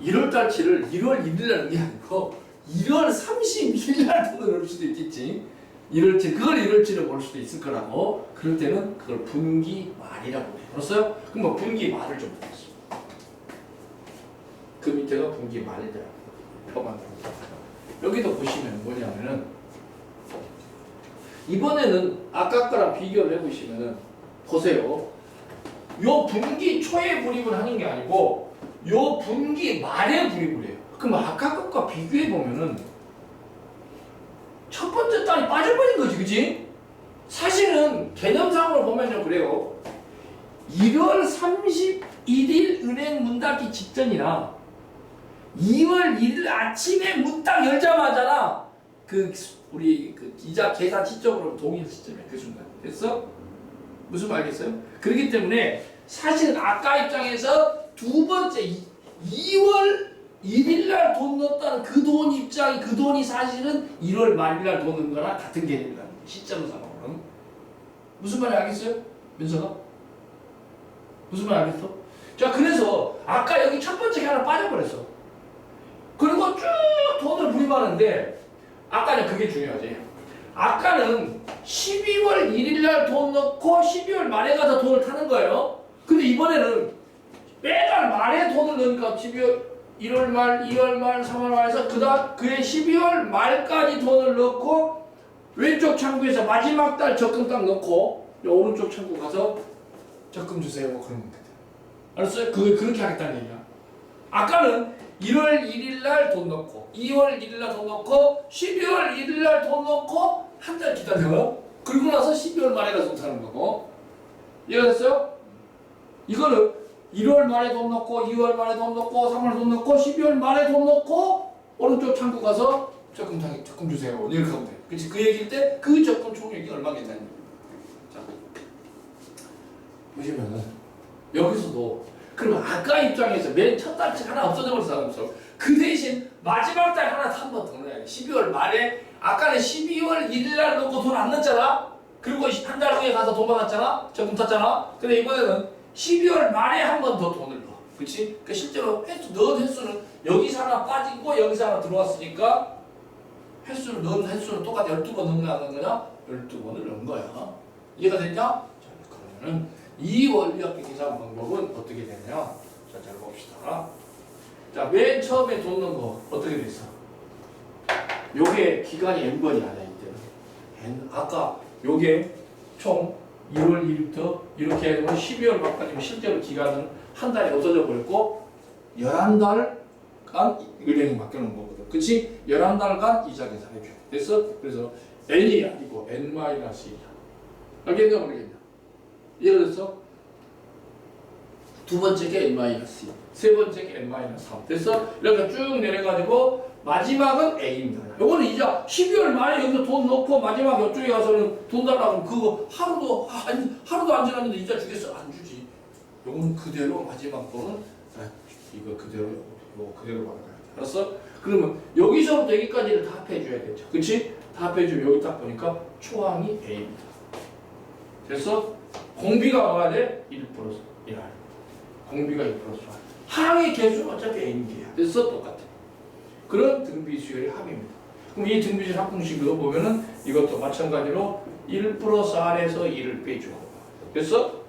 1월달치를 1월 1일 날는 게 아니고 1월 31일 날 돈을 넣을 수도 있겠지. 1월치 그걸 1월치로 볼 수도 있을 거라고. 그럴 때는 그걸 분기 말이라고 해요. 알았어요? 그럼 뭐 분기 말을 좀 보겠습니다. 그 밑에가 분기 말이더라고요. 표만 여기도 보시면 뭐냐면은 이번에는 아까 거랑 비교를 해보시면은 보세요. 요 분기 초에 불입을 하는 게 아니고 요 분기 말에 불입을 해요. 그럼 아까 것과 비교해 보면은 첫 번째 달이 빠져버린 거지, 그치? 사실은 개념상으로 보면요 그래요. 1월 31일 은행 문 닫기 직전이나 2월 1일 아침에 문 딱 열자마자나 우리 이자 계산 시점으로 동일 시점이야. 그 순간 됐어? 무슨 말 알겠어요? 그렇기 때문에 사실은 아까 입장에서 두 번째 2월 1일 날 돈 넣었다는 그 돈 입장이 그 돈이 사실은 1월 말일 날 돈 넣은 거랑 같은 개념이라는 거예요. 시점상으로는. 무슨 말인지 알겠어요? 민서가? 무슨 말 알겠어? 자, 그래서 아까 여기 첫 번째 게 하나 빠져버렸어. 그리고 쭉 돈을 불입하는데 아까는 그게 중요하지. 아까는 12월 1일 날 돈 넣고 12월 말에 가서 돈을 타는 거예요. 근데 이번에는 매달 말에 돈을 넣으니까 1월 말, 2월 말, 3월 말에서 그해 12월 말까지 돈을 넣고 왼쪽 창구에서 마지막 달 적금 딱 넣고 오른쪽 창구 가서 적금 주세요. 뭐 그런 겁니다. 알았어요? 그렇게 하겠다는 얘기야. 아까는 1월 1일 날 돈 넣고 2월 1일 날 돈 넣고 12월 1일 날 돈 넣고 한 달 기다려. 그리고 나서 12월 말에 가서 사는 거고. 이해가 됐어요? 이거는 1월 말에 돈 넣고 2월 말에 돈 넣고 3월 돈 넣고 12월 말에 돈 넣고 오른쪽 창구 가서 적금 주세요. 이렇게 하면 돼. 그치? 그 얘기일 때 그 적금 총액이 얼마겠다는 얘기야. 자, 보시면은 여기서도 그러면 아까 입장에서 맨 첫 달치 하나 없어져 버렸어. 그 대신 마지막 달 하나 한 번 더 넣어야 돼. 12월 말에 아까는 12월 1일 날 넣고 돈 안 넣었잖아. 그리고 한 달 후에 가서 돈 받았잖아. 적금 탔잖아. 근데 이번에는 12월 말에 한 번 더 돈을 넣어. 그치? 그러니까 실제로 넣은 횟수는 여기서 하나 빠지고 여기서 하나 들어왔으니까 횟수를 넣은 횟수는 똑같아. 12번 넣는 거야, 안 넣는 거냐? 12번을 넣은 거야. 이해가 됐냐? 자, 그러면은 이 원리학계 계산 방법은 어떻게 되냐? 자, 잘 봅시다. 자, 맨 처음에 돈 넣은 거 어떻게 됐어? 요게 기간이 n번이 아니야, 이때는. 아까 요게 총 1월 1일부터 이렇게 해서 12월 말까지면 실제로 기간은 한 달에 없어져 버렸고 11달간 은행이 맡겨놓은 거거든. 그치? 11달간 이자 계산해 줘야 돼. 됐어? 그래서 n이 아니고 n-1이야. 알겠냐 모르겠냐? 이해가 됐어? 두 번째 게 n-2, 세 번째 게 n-3. 됐어? 이렇게 쭉 내려가지고 마지막은 A입니다. 요거는 이자 12월 말에 여기서 돈 넣고 마지막 옆쪽에 가서는 돈 달라고 하면 그거 하루도 안 지났는데 이자 주겠어? 안 주지. 요거는 그대로 마지막 돈은 이거 그대로 이거 그대로 받아가야 돼. 알았어? 그러면 여기서부터 여기까지를 다 합해줘야 되죠. 그치? 다 합해주면 여기 딱 보니까 초항이 A입니다. 됐어? 공비가 와야 돼? 1 플러스 1R. 공비가 1 플러스 1R. 항의 개수는 어차피 N개야. 됐어? 똑같아. 그런 등비수열의 합입니다. 그럼 이 등비수열 합공식으로 보면은 이것도 마찬가지로 1 플러스 R에서 2를 빼줘. 됐어?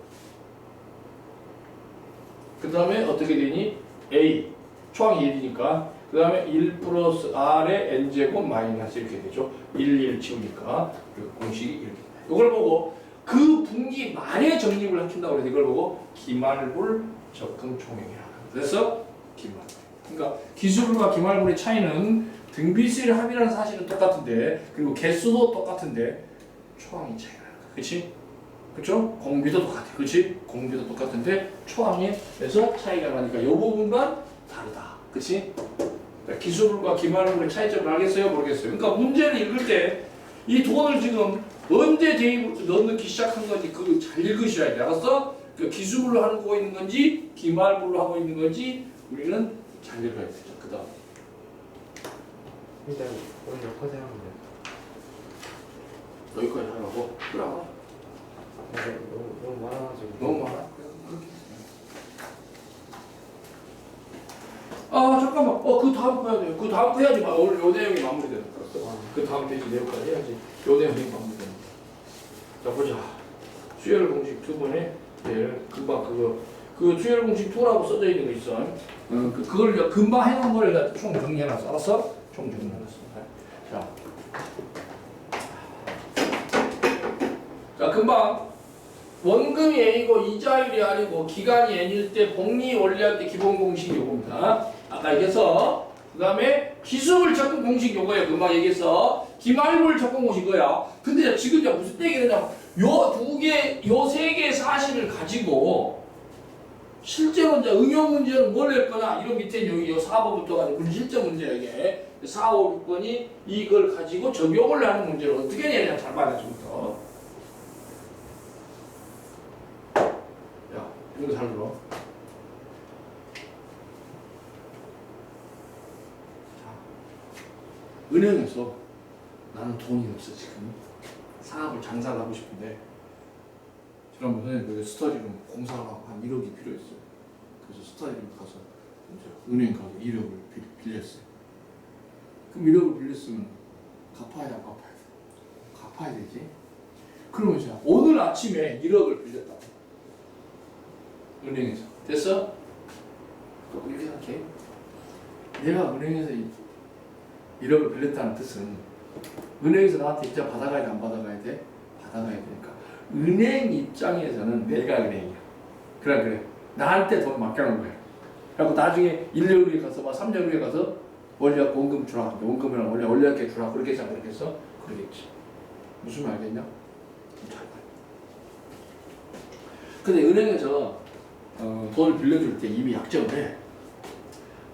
그 다음에 어떻게 되니? A. 초항이 1이니까. 그 다음에 1 플러스 R의 N제곱 마이너스 이렇게 되죠. 1 치우니까. 그 공식이 이렇게 됩니다. 이걸 보고 그 분기 말에 적립을 한다고 해서 이걸 보고 기말불 적금 총액이라고. 그래서 기말불. 그러니까 기술과 기말불의 차이는 등비수열 합이라는 사실은 똑같은데 그리고 개수도 똑같은데 초항이 차이가 나는 거야. 그렇지? 그렇죠? 공비도 똑같아. 그렇지? 공비도 똑같은데 초항에서 차이가 나니까 이 부분만 다르다. 그렇지? 그러니까 기술과 기말불의 차이점을 알겠어요? 모르겠어요? 그러니까 문제를 읽을 때 이 돈을 지금 언제 대입 넣기 시작한 건지 그거 잘 읽으셔야 돼. 알았어? 그 기술로 하고 있는 건지 기말불로 하고 있는 건지 우리는 잘 읽어야 돼. 그 다음 일단 오늘 여기까지 하면 돼. 여기까지 하라고? 그래. 너무 많아가지고. 너무 많아? 아 잠깐만. 그 다음 거 해야 돼요. 그 다음 거 해야지. 오늘 요 내용이 마무리되는 거야. 그 다음 페이지 내용까지 해야지. 요 내용이 마무리되는 거야. 자 보자. 수열 공식 2번에 금방 그 수열 공식 2라고 써져 있는 거 있어. 그걸 금방 해놓은 걸 총 정리해놨어. 알았어? 총 정리해놨어. 자 금방 원금이 N이고 이자율이 R이고 기간이 N일 때 복리 원리할 때 기본 공식이 요겁니다. 아까 얘기해서 그 다음에 기수물 적금 공식 요거예요. 금방 얘기했어. 기말불 적금 공식 이거야. 근데 지금 이제 무슨 얘기냐면 요 세 개의 사실을 가지고 실제로 이제 응용 문제는 뭘 낼 거냐 이런 밑에 여기 4번부터 가지고 실제 문제야 이게 4, 5, 6번이 이걸 가지고 적용을 하는 문제를 어떻게 내냐 잘 봐야 지금부터. 야 이거 잘 들어. 은행에서 나는 돈이 없어 지금 사업을 장사를 하고 싶은데 그러면은 그 스터디룸 공사를 하고 한 1억이 필요했어요. 그래서 스터디룸 가서 이제 은행 가서 1억을 빌렸어요. 그럼 1억을 빌렸으면 갚아야 돼, 안 갚아야 돼? 갚아야 되지. 그러면 제가 오늘 아침에 1억을 빌렸다. 은행에서 됐어? 이렇게 생각해. 내가 은행에서 1억을 빌렸다는 뜻은 은행에서 나한테 이자 받아가야 돼, 안 받아가야 돼? 받아가야 되니까 은행 입장에서는 내가 은행이야. 그래 나한테 돈 맡겨놓은 거야. 그리고 나중에 1년 후에 가서 3년 후에 가서 원리학 원금 주라. 원금이랑 원리학계 주라. 그렇게 생각했어? 그러겠지. 무슨 말 알겠냐? 잘 봐. 근데 은행에서 돈을 빌려줄 때 이미 약정을 해.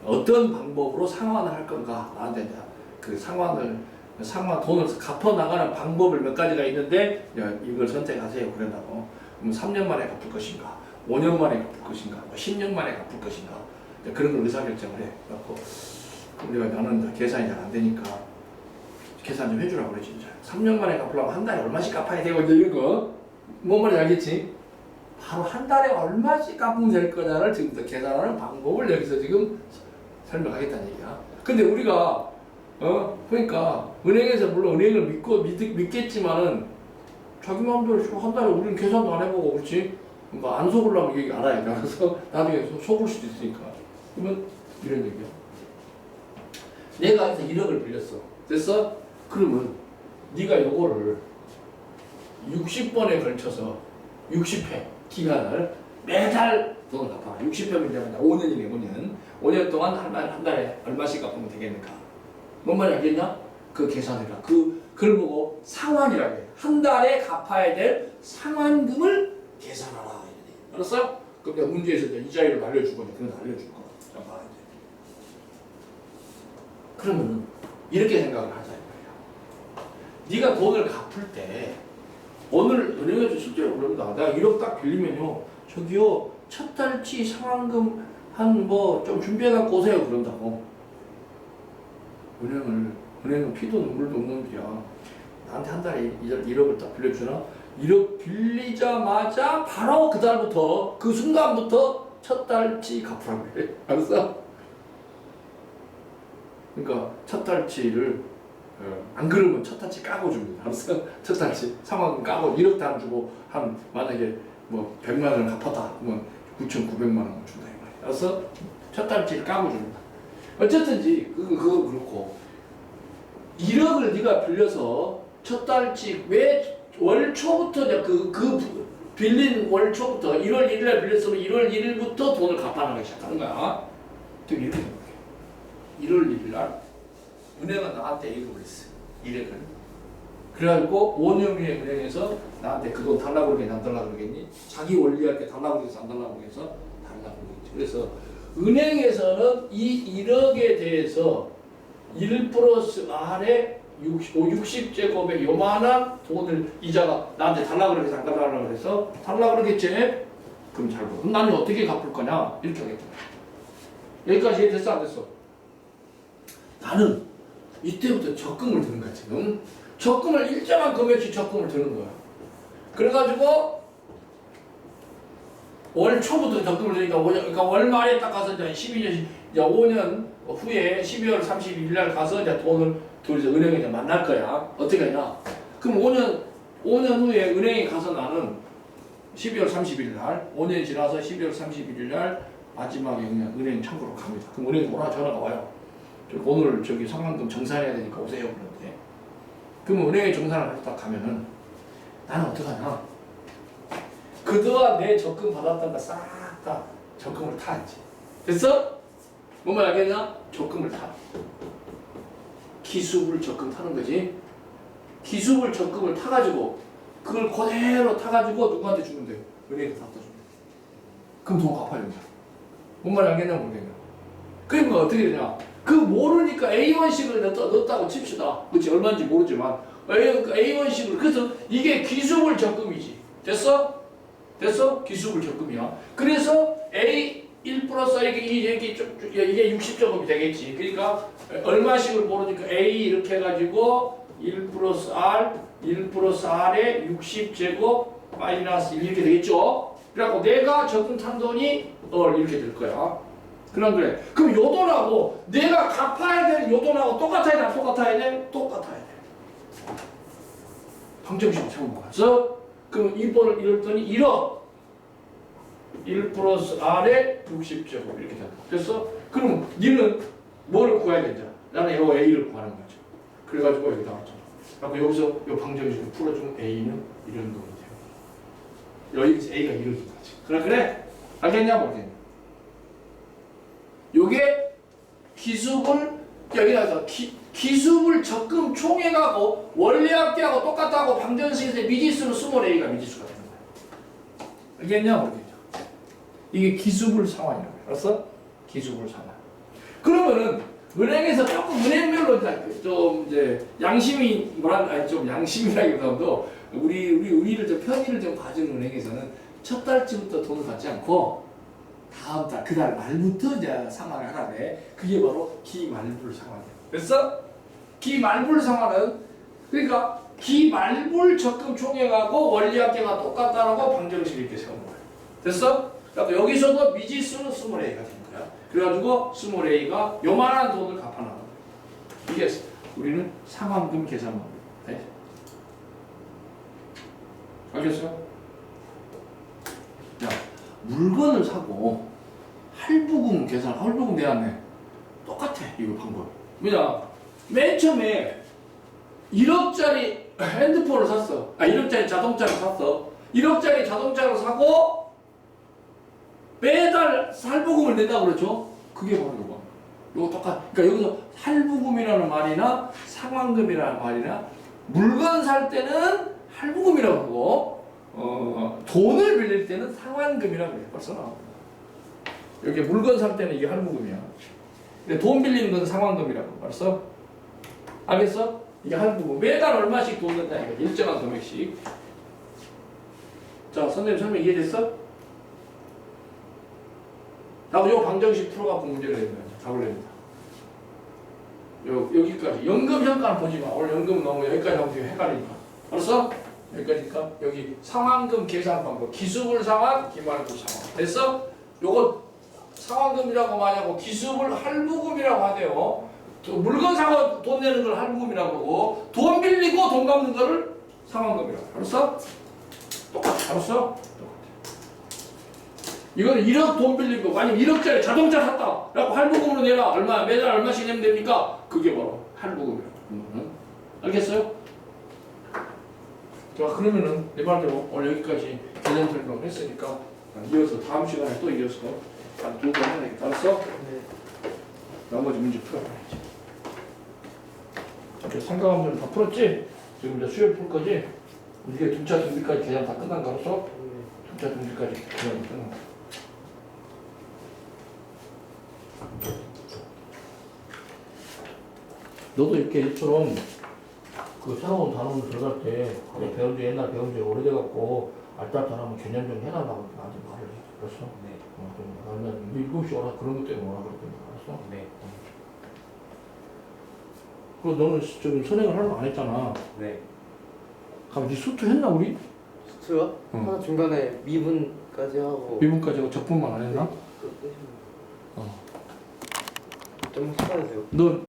어떤 방법으로 상환을 할 건가? 나한테 이제 그 돈을 갚아 나가는 방법을 몇 가지가 있는데 이걸 선택하세요. 그런다고. 그럼 3년 만에 갚을 것인가? 5년 만에 갚을 것인가? 10년 만에 갚을 것인가? 그런 걸 의사결정을 해. 그래갖고 우리가 나는 계산이 잘 안 되니까 계산 좀 해주라고 그래 진짜. 3년 만에 갚으려면 한 달에 얼마씩 갚아야 되고 이런 거. 뭔 말인지 알겠지? 바로 한 달에 얼마씩 갚으면 될 거냐를 지금부터 계산하는 방법을 여기서 지금 설명하겠다는 얘기야. 근데 우리가 그러니까 은행에서 물론 은행을 믿겠지만은 자기 마음대로 한 달에 우리는 계산도 안 해보고 그렇지. 그러니까 안 속으려면 얘기 알아야 돼. 그래서 나중에 속을 수도 있으니까. 그러면 이런 얘기야. 내가 여기서 1억을 빌렸어. 됐어? 그러면 네가 요거를 60번에 걸쳐서 60회 기간을 매달 돈을 갚아. 60회면 되면 5년이네 5년. 5년 동안 한 달에 얼마씩 갚으면 되겠는가? 뭔 말인지 알겠냐? 그 계산해라. 그걸 보고 상환이라고 해. 한 달에 갚아야 될 상환금을 계산하라. 알았어? 그럼 내가 문제에서 이제 이자율을 알려줄 거니까 그건 알려줄 거야. 자, 봐 이제. 그러면 이렇게 생각을 하자 이 말이야. 네가 돈을 갚을 때 오늘 은행에서 실제로 그런다. 내가 1억 딱 빌리면요. 저기요 첫 달치 상환금 한 뭐 좀 준비해 갖고 오세요 그런다고. 은행은 피도 눈물도 없는 놈들이야. 나한테 한 달에 1억을 딱 빌려주나? 1억 빌리자마자 바로 그 달부터 그 순간부터 첫 달치 갚으라고 해. 알았어? 그러니까 첫 달치를 안 그러면 첫 달치 까고 줍니다. 알았어? 첫 달치 상환금 까고 1억도 안 주고 한 만약에 뭐 100만 원을 갚았다 그러면 9,900만 원 준다 이 말이야. 알았어? 첫 달치를 까고 줍니다. 어쨌든지 그거 그렇고 1억을 네가 빌려서 첫 달치 왜 월 초부터 그 빌린 월 초부터 1월 1일에 빌렸으면 1월 1일부터 돈을 갚아나가기 시작하는 거야. 또 이렇게 생각해. 1월 1일 날 은행은 나한테 1억을 했어. 1억을. 그래가지고 5년 후에 은행에서 나한테 그 돈 달라고 그러겠니 안 달라고 그러겠니? 자기 원리할 때 달라고 그래서 안 달라고 그래서 달라고 그러겠지. 그래서 은행에서는 이 1억에 대해서 1 플러스 R에 60제곱의 요만한 돈을 이자가 나한테 달라고 그래서 안 달라고 그래서 달라고 그러겠지? 그럼 잘 봐. 그럼 나는 어떻게 갚을 거냐? 이렇게 하겠다. 여기까지 됐어 안 됐어? 나는 이때부터 적금을 드는 거야 지금. 적금을 일정한 금액씩 적금을 드는 거야. 그래가지고 월 초부터 적금을 드니까 그러니까 월 말에 딱 가서 이제 12년, 이제 5년 후에 12월 31일 날 가서 이제 돈을 둘이서 은행에 이제 만날 거야. 어떻게 하냐? 그럼 5년 후에 은행에 가서 나는 12월 30일 날, 5년이 지나서 12월 31일 날 마지막에 그냥 은행 창구로 갑니다. 그럼 은행에 오라 전화가 와요. 오늘 저기 상환금 정산해야 되니까 오세요 그러는데. 그럼 은행에 정산을 딱 가면은 나는 어떡하냐? 그동안 내 적금 받았던 거 싹 다 적금을 타야지. 됐어? 뭔 말 알겠냐? 적금을 타. 기수불 적금 타는 거지. 기수불 적금을 타가지고 그걸 그대로 타가지고 누구한테 주면 돼요? 은행에서 갖다 주면 돼. 그럼 돈 갚아야 된다. 뭔 말 알겠냐 모르겠냐. 그러니까 어떻게 되냐? 그 모르니까 A1식을 넣었다고 칩시다. 그치 얼마인지 모르지만 A1식을 그래서 이게 기수불 적금이지. 됐어? 됐어? 기수불 적금이야. 그래서 A1 플러스 이게 60적금이 되겠지. 그러니까 얼마씩을 모르니까 A 이렇게 해가지고 1 플러스 R에 60제곱 마이너스 1 이렇게 되겠죠. 그래갖고 내가 적금 탄 돈이 이렇게 될 거야. 그래. 그럼 요 돈하고 내가 갚아야 될 요 돈하고 똑같아야 돼? 안 똑같아야 돼? 똑같아야 돼. 방정식을 세우는 거야. 그래서 그럼 이번을 이랬더니 1억 1 플러스 R에 60제곱 이렇게 된다. 됐어? 그럼 니는 뭐를 구해야 되냐? 나는 요 A를 구하는 거죠. 그래가지고 여기 나왔잖아. 그리고 여기서 요 방정식을 풀어주면 A는 이런 돈이 돼요. 여기서 A가 1억인 거지. 그래? 알겠냐 모르겠냐? 요게 기수불 여기 나서 기수불 적금 총액하고 원리합계하고 똑같다고 방정식에서 미지수는 스몰 a가 미지수가 되는 거야. 알겠냐 모르겠냐? 이게 기수불 상환이라고 해. 알았어? 기수불 상환. 그러면은 은행에서 조금 은행별로 좀 이제 양심이 좀 양심이라기보다도 우리를 좀 편의를 좀 봐주는 은행에서는 첫 달치부터 돈을 받지 않고 다음 달, 그 달 말부터 이제 상환을 하라네. 그게 바로 기말불 상환이야. 됐어? 기말불 상환은 그러니까 기말불 적금 총액하고 원리합계가 똑같다라고 방정식 이렇게 세우는 거야. 됐어? 그러니까 여기서도 미지수는 스몰 a가 되는 거야. 그래가지고 스몰 a가 요만한 돈을 갚아나가. 이게 우리는 상환금 계산만 돼. 알겠어요? 야, 물건을 사고 할부금 계산, 할부금 내야네. 똑같아, 이거 방법. 뭐냐? 맨 처음에 1억짜리 핸드폰을 샀어. 1억짜리 자동차를 샀어. 1억짜리 자동차를 사고 매달 할부금을 낸다고 그랬죠? 그게 바로 이거. 이거 똑같아. 그러니까 여기서 할부금이라는 말이나 상환금이라는 말이나 물건 살 때는 할부금이라고 하고 돈을 빌릴 때는 상환금이라고 해. 벌써 나와. 여기 물건 살 때는 이게 할부금이야. 근데 돈 빌리는 건 상환금이라고. 알았어? 알겠어? 이게 할부금. 매달 얼마씩 돈 낸다 이거. 일정한 금액씩. 자, 선생님 설명 이해됐어? 나도 요 방정식 풀어갖고 문제를 내는 거야. 답을 냅니다. 여기까지. 연금 현가는 보지 마. 오늘 연금은 너무 여기까지 하면 되게 헷갈리니까. 알았어? 여기까지니까. 여기 상환금 계산 방법. 기수불 상환, 기말불 상환. 됐어? 요거 상환금이라고 많이 하고 기수불 할부금이라고 하대요. 또 물건 사고 돈 내는 걸 할부금이라고 하고 돈 빌리고 돈 갚는 거를 상환금이라고. 알았어? 똑같아. 알았어? 똑같아. 이거는 1억 돈 빌리고 아니면 1억짜리 자동차 샀다. 그래갖고 할부금으로 내라. 얼마 매달 얼마씩 내면 됩니까? 그게 바로 할부금이라고. 알겠어요? 자, 그러면은 내 말대로 오늘 여기까지 개념 설명을 했으니까 이어서 다음 시간에 또 이어서 한 2번 해야 되겠다. 알았어? 네. 나머지 문제 풀어봐야지. 이렇게 삼각함수는 다 풀었지? 지금 이제 수열 풀 거지? 이게 등차 등비까지 개념 다 끝난 거 알았어? 네. 등차 등비까지 개념 끝난 거. 너도 이렇게 이처럼 그 새로운 단원을 들어갈 때 그냥 배운 지 옛날 배운 지 오래돼갖고 알딸딸하면 개념 좀 해달라고 나한테 말을 해. 알았어? 네. 나는 7시 오라 그런 것 때문에 오라 그랬거든. 알았어? 네. 그리고 너는 저기 선행을 하려고 안 했잖아. 네. 그럼 네 수투 했나 우리? 수요? 응. 하나 중간에 미분까지 하고 미분까지 하고 적분만 안 했나? 좀 시간이 돼요. 너